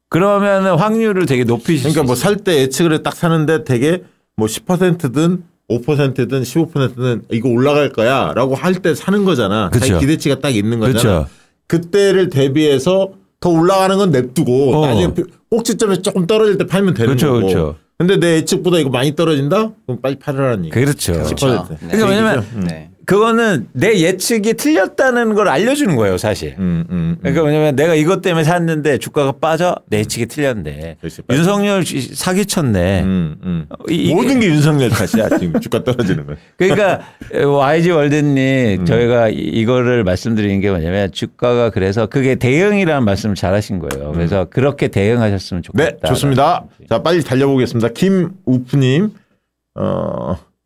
그러면 확률을 되게 높이실 수 그러니까 뭐 있어요. 살 때 예측을 딱 사는데 되게 뭐 10%든 5%든 15%든 이거 올라갈 거야라고 할 때 사는 거잖아. 그쵸. 자기 기대치가 딱 있는 거잖아. 그쵸. 그때를 대비해서 더 올라가는 건 냅두고 나중에 꼭지점에 조금 떨어질 때 팔면 되는 그쵸, 거고. 그쵸. 근데 내 예측보다 이거 많이 떨어진다? 그럼 빨리 팔으라는 얘기. 그렇죠. 10%. 그러니까 왜냐면 네. 그거는 내 예측이 틀렸다는 걸 알려주는 거예요, 사실. 그러니까 왜냐면 내가 이것 때문에 샀는데 주가가 빠져 내 예측이 틀렸네. 윤석열 사기쳤네. 모든 게 윤석열 탓이야. 지금 주가 떨어지는 거. 그러니까 YG 월드님 저희가 이거를 말씀드리는 게 뭐냐면 주가가 그래서 그게 대응이라는 말씀을 잘 하신 거예요. 그래서 그렇게 대응하셨으면 좋겠다. 네, 좋습니다. 자, 빨리 달려보겠습니다. 김우프님,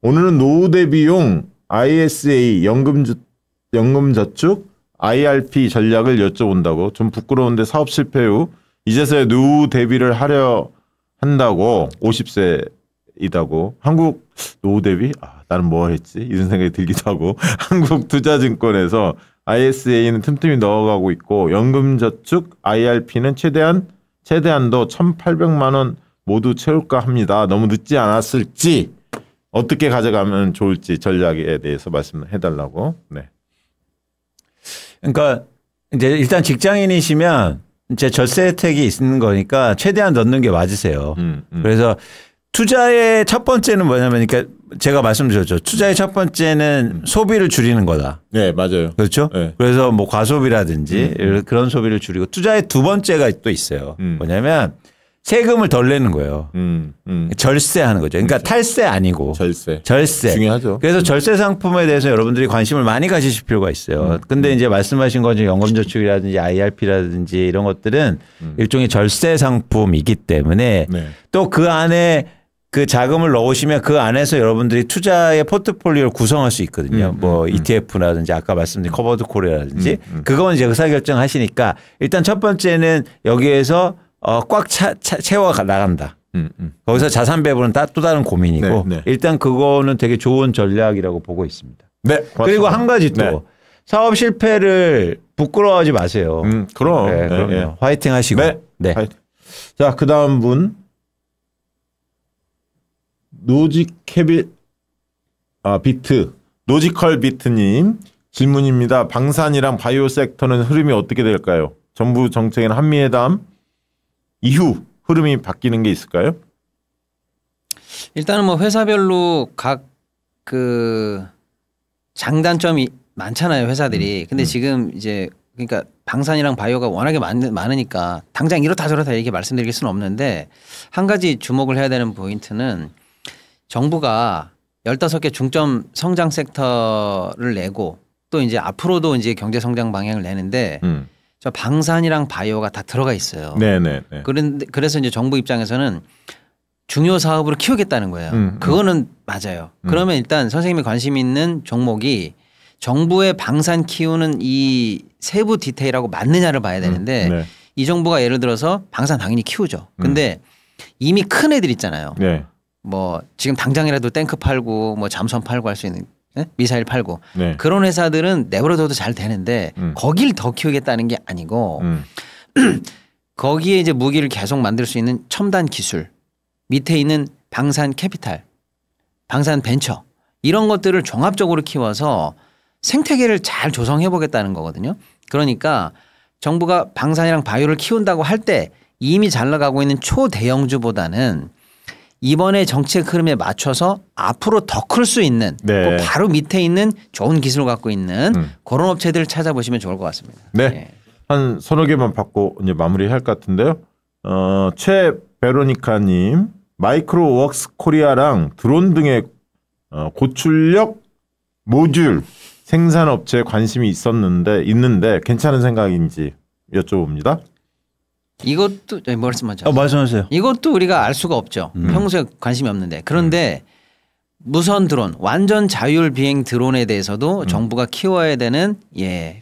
오늘은 노후 대비용 ISA 연금저축 IRP 전략을 여쭤본다고. 좀 부끄러운데 사업 실패 후 이제서야 노후 대비를 하려 한다고. 50세이다고. 한국 노후 대비? 나는 뭐 했지? 이런 생각이 들기도 하고. 한국투자증권에서 ISA는 틈틈이 넣어가고 있고 연금저축 IRP는 최대한도 1,800만 원 모두 채울까 합니다. 너무 늦지 않았을지 어떻게 가져가면 좋을지 전략에 대해서 말씀해달라고. 네. 그러니까 이제 일단 직장인이시면 이제 절세 혜택이 있는 거니까 최대한 넣는 게 맞으세요. 그래서 투자의 첫 번째는 뭐냐면 그러니까 제가 말씀드렸죠. 투자의 첫 번째는 소비를 줄이는 거다. 네, 맞아요. 그렇죠. 네. 그래서 뭐 과소비라든지 그런 소비를 줄이고 투자의 두 번째가 또 있어요. 뭐냐면 세금을 덜 내는 거예요. 절세하는 거죠. 그러니까 탈세 아니고 절세. 중요하죠. 그래서 절세 상품에 대해서 여러분들이 관심을 많이 가지실 필요가 있어요. 근데 이제 말씀하신 것처럼 연금저축이라든지 IRP라든지 이런 것들은 일종의 절세 상품이기 때문에 네. 또 그 안에 그 자금을 넣으시면 그 안에서 여러분들이 투자의 포트폴리오를 구성할 수 있거든요. 뭐 ETF라든지 아까 말씀드린 커버드 콜이라든지 그건 이제 의사결정 하시니까 일단 첫 번째는 여기에서 꽉 채워 나간다. 거기서 자산 배분은 또 다른 고민이고 네, 네. 일단 그거는 되게 좋은 전략이라고 보고 있습니다. 네, 고맙습니다. 그리고 한 가지 또 네. 사업 실패를 부끄러워하지 마세요. 그럼. 네, 그럼요. 네. 화이팅 하시고. 네. 네. 화이팅. 자, 그 다음 분. 노지컬 비트님 질문입니다. 방산이랑 바이오 섹터는 흐름이 어떻게 될까요? 정부 정책인 한미회담 이후 흐름이 바뀌는 게 있을까요? 일단은 뭐 회사별로 각 그 장단점이 많잖아요, 회사들이. 근데 지금 이제 그러니까 방산이랑 바이오가 워낙에 많으니까 당장 이렇다 저렇다 이렇게 말씀드릴 수는 없는데 한 가지 주목을 해야 되는 포인트는 정부가 15개 중점 성장 섹터를 내고 또 이제 앞으로도 이제 경제 성장 방향을 내는데 저 방산이랑 바이오가 다 들어가 있어요. 네네. 그래서 이제 정부 입장에서는 중요 사업으로 키우겠다는 거예요. 그거는 맞아요. 그러면 일단 선생님이 관심 있는 종목이 정부의 방산 키우는 이 세부 디테일하고 맞느냐를 봐야 되는데 네. 이 정부가 예를 들어서 방산 당연히 키우죠. 근데 이미 큰 애들 있잖아요. 네. 뭐 지금 당장이라도 탱크 팔고 뭐 잠수함 팔고 할 수 있는 미사일 팔고 네. 그런 회사들은 내버려둬도 잘 되는데 거길 더 키우겠다는 게 아니고 거기에 이제 무기를 계속 만들 수 있는 첨단 기술 밑에 있는 방산 캐피탈, 방산 벤처 이런 것들을 종합적으로 키워서 생태계를 잘 조성해 보겠다는 거거든요. 그러니까 정부가 방산이랑 바이오를 키운다고 할 때 이미 잘 나가고 있는 초대형주보다는 이번에 정책 흐름에 맞춰서 앞으로 더 클 수 있는 네. 바로 밑에 있는 좋은 기술을 갖고 있는 그런 업체들을 찾아보시면 좋을 것 같습니다. 네. 네. 한 서너 개만 받고 이제 마무리할 것 같은데요. 최베로니카님 마이크로웍스 코리아랑 드론 등의 고출력 모듈 생산업체에 관심이 있는데 괜찮은 생각인지 여쭤봅니다. 이것도 말씀하죠. 말씀하세요. 이것도 우리가 알 수가 없죠. 평소에 관심이 없는데. 그런데 무선 드론, 완전 자율 비행 드론에 대해서도 정부가 키워야 되는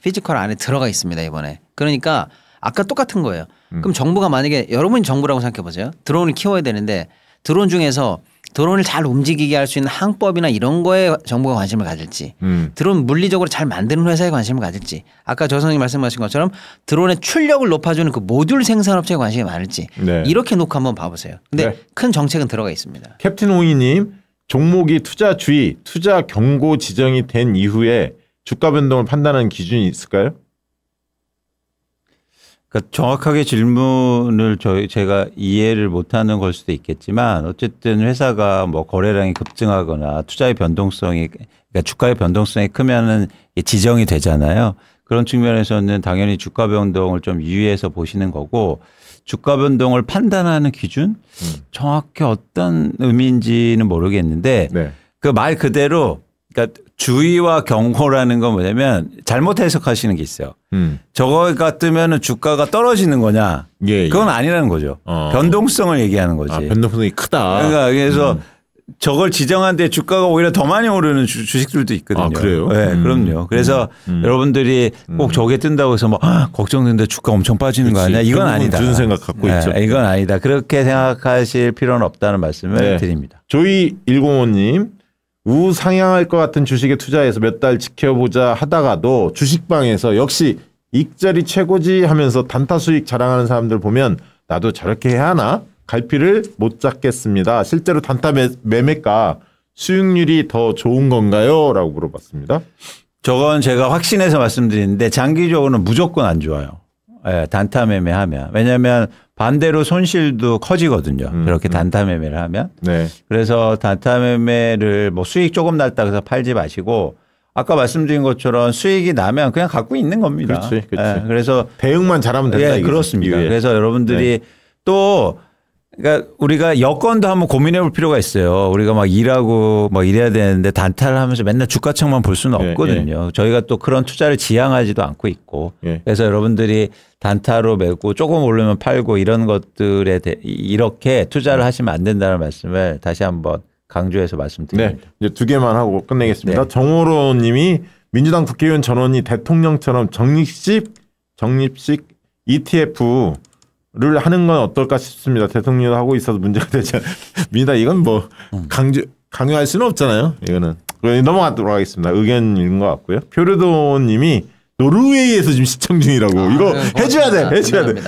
피지컬 안에 들어가 있습니다, 이번에. 그러니까 아까 똑같은 거예요. 그럼 정부가 만약에 여러분이 정부라고 생각해 보세요. 드론을 키워야 되는데 드론 중에서 드론을 잘 움직이게 할 수 있는 항법이나 이런 거에 정부가 관심을 가질지 드론 물리적으로 잘 만드는 회사에 관심을 가질지 아까 조 선생님 말씀하신 것처럼 드론의 출력을 높아주는 그 모듈 생산업체에 관심이 많을지 네. 이렇게 놓고 한번 봐보세요. 근데 네. 큰 정책은 들어가 있습니다. 캡틴 오이님 종목이 투자주의, 투자 경고 지정이 된 이후에 주가 변동을 판단하는 기준이 있을까요? 그러니까 정확하게 질문을 제가 이해를 못하는 걸 수도 있겠지만 어쨌든 회사가 뭐 거래량이 급증하거나 투자의 변동성이 그러니까 주가의 변동성이 크면은 지정이 되잖아요. 그런 측면에서는 당연히 주가 변동을 좀 유의해서 보시는 거고 주가 변동을 판단하는 기준 정확히 어떤 의미인지는 모르겠는데 네. 그 말 그대로 그러니까 주의와 경고라는 건 뭐냐면 잘못 해석하시는 게 있어요. 저거가 뜨면은 주가가 떨어지는 거냐? 예, 그건 아니라는 거죠. 변동성을 얘기하는 거지. 아, 변동성이 크다. 그러니까 그래서 저걸 지정한데 주가가 오히려 더 많이 오르는 주식들도 있거든요. 아, 그래요? 네, 그럼요. 그래서 여러분들이 꼭 저게 뜬다고 해서 뭐 걱정되는데 주가 엄청 빠지는 거 아니야? 이건 아니다. 무슨 생각 갖고 있죠? 이건 아니다. 그렇게 생각하실 필요는 없다는 말씀을 드립니다. 조이 105님 우상향할 것 같은 주식에 투자해서 몇 달 지켜보자 하다가도 주식방에서 역시 익절이 최고지 하면서 단타 수익 자랑하는 사람들 보면 나도 저렇게 해야 하나? 갈피를 못 잡겠습니다. 실제로 단타 매매가 수익률이 더 좋은 건가요? 라고 물어봤습니다. 저건 제가 확신해서 말씀드리는데 장기적으로는 무조건 안 좋아요. 네, 단타 매매하면. 왜냐하면 반대로 손실도 커지거든요. 그렇게 단타 매매를 하면. 네. 그래서 단타 매매를 뭐 수익 조금 났다 해서 팔지 마시고 아까 말씀드린 것처럼 수익이 나면 그냥 갖고 있는 겁니다. 그렇지. 네, 그래서 대응만 잘하면 된다. 예, 그렇습니다. 그래서 여러분들이 또 그러니까 우리가 여건도 한번 고민해 볼 필요가 있어요. 우리가 막 일하고 뭐 이래야 되는데 단타를 하면서 맨날 주가책만 볼 수는 없거든요. 저희가 또 그런 투자를 지향하지도 않고 있고 그래서 여러분들이 단타로 매고 조금 오르면 팔고 이런 것들에 이렇게 투자를 하시면 안 된다는 말씀을 다시 한번 강조해서 말씀드립니다. 네, 이제 두 개만 하고 끝내겠습니다. 정호로 님이 민주당 국회의원 전원이 대통령처럼 적립식 ETF를 하는 건 어떨까 싶습니다. 대통령도 하고 있어서 문제가 되지 않습니다. 이건 뭐 강요할 수는 없잖아요. 이거는 넘어가도록 하겠습니다. 의견인 것 같고요. 표류도 님이 노르웨이에서 지금 시청 중이라고. 이거 해줘야 돼.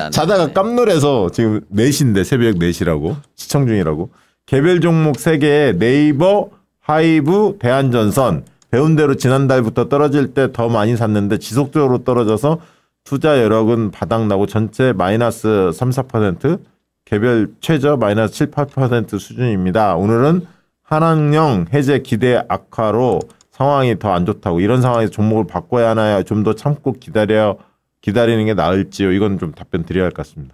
자다가 깜놀해서 지금 4시인데 새벽 4시라고 시청 중이라고. 개별 종목 3개 네이버, 하이브, 대한전선 배운 대로 지난달부터 떨어질 때 더 많이 샀는데 지속적으로 떨어져서 투자 여력은 바닥나고 전체 마이너스 3, 4% 개별 최저 마이너스 7, 8% 수준입니다. 오늘은 한학령 해제 기대 악화로 상황이 더 안 좋다고 이런 상황에서 종목을 바꿔야 하나요? 좀 더 참고 기다리는 게 나을지요? 이건 좀 답변 드려야 할 것 같습니다.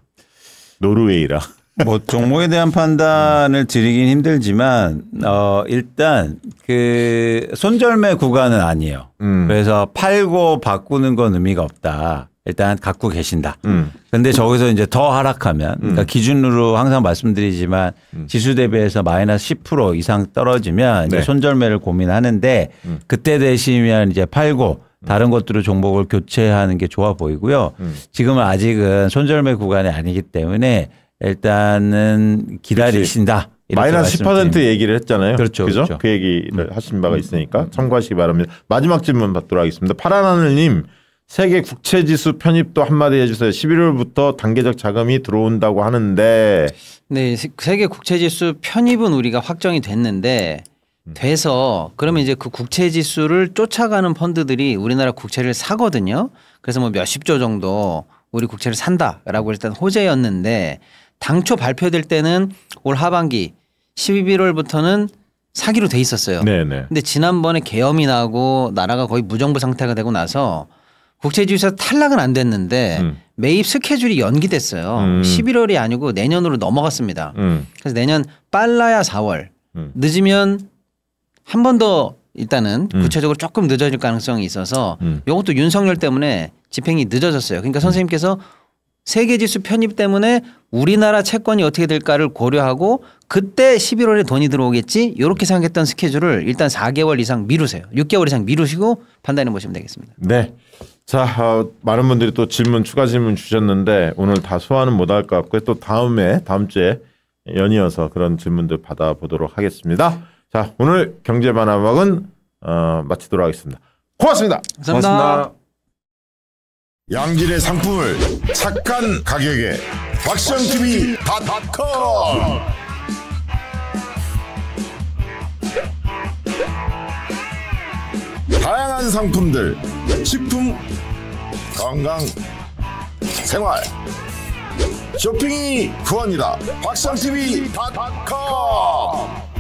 노르웨이라. 뭐 종목에 대한 판단을 드리긴 힘들지만 일단 그 손절매 구간은 아니에요. 그래서 팔고 바꾸는 건 의미가 없다. 일단 갖고 계신다. 근데 저기서 이제 더 하락하면 그러니까 기준으로 항상 말씀드리지만 지수 대비해서 마이너스 10% 이상 떨어지면 이제 손절매를 고민하는데 그때 되시면 이제 팔고 다른 것들로 종목을 교체하는 게 좋아 보이고요. 지금은 아직은 손절매 구간이 아니기 때문에 일단은 기다리신다. 마이너스 10% 얘기를 했잖아요. 그렇죠. 그죠? 그 얘기를 하신 바가 있으니까 참고하시기 바랍니다. 마지막 질문 받도록 하겠습니다. 파란하늘님 세계 국채지수 편입도 한마디 해주세요. 11월부터 단계적 자금이 들어온다고 하는데. 네, 세계 국채지수 편입은 우리가 확정이 됐는데 돼서 그러면 이제 그 국채지수를 쫓아가는 펀드들이 우리나라 국채를 사거든요. 그래서 뭐 몇십 조 정도 우리 국채를 산다라고 일단 호재였는데 당초 발표될 때는 올 하반기 11월부터는 사기로 돼 있었어요. 네네. 근데 지난번에 계엄이 나고 나라가 거의 무정부 상태가 되고 나서 국채지수에서 탈락은 안 됐는데 매입 스케줄이 연기됐어요. 11월이 아니고 내년으로 넘어갔습니다. 그래서 내년 빨라야 4월 늦으면 한 번 더 일단은 구체적으로 조금 늦어질 가능성이 있어서 이것도 윤석열 때문에 집행이 늦어졌어요. 그러니까 선생님께서 세계지수 편입 때문에 우리나라 채권이 어떻게 될까를 고려하고 그때 11월에 돈이 들어오겠지 이렇게 생각했던 스케줄을 일단 4개월 이상 미루세요. 6개월 이상 미루시고 판단해 보시면 되겠습니다. 네. 자, 많은 분들이 또 추가 질문 주셨는데 오늘 다 소화는 못할 것 같고요. 또 다음 주에 연이어서 그런 질문들 받아보도록 하겠습니다. 자, 오늘 경제반화막은 마치도록 하겠습니다. 고맙습니다. 감사합니다. 양질의 상품을 착한 가격에 박시영TV.com 다양한 상품들, 식품, 건강, 생활, 쇼핑이 후원이다. 박상TV.com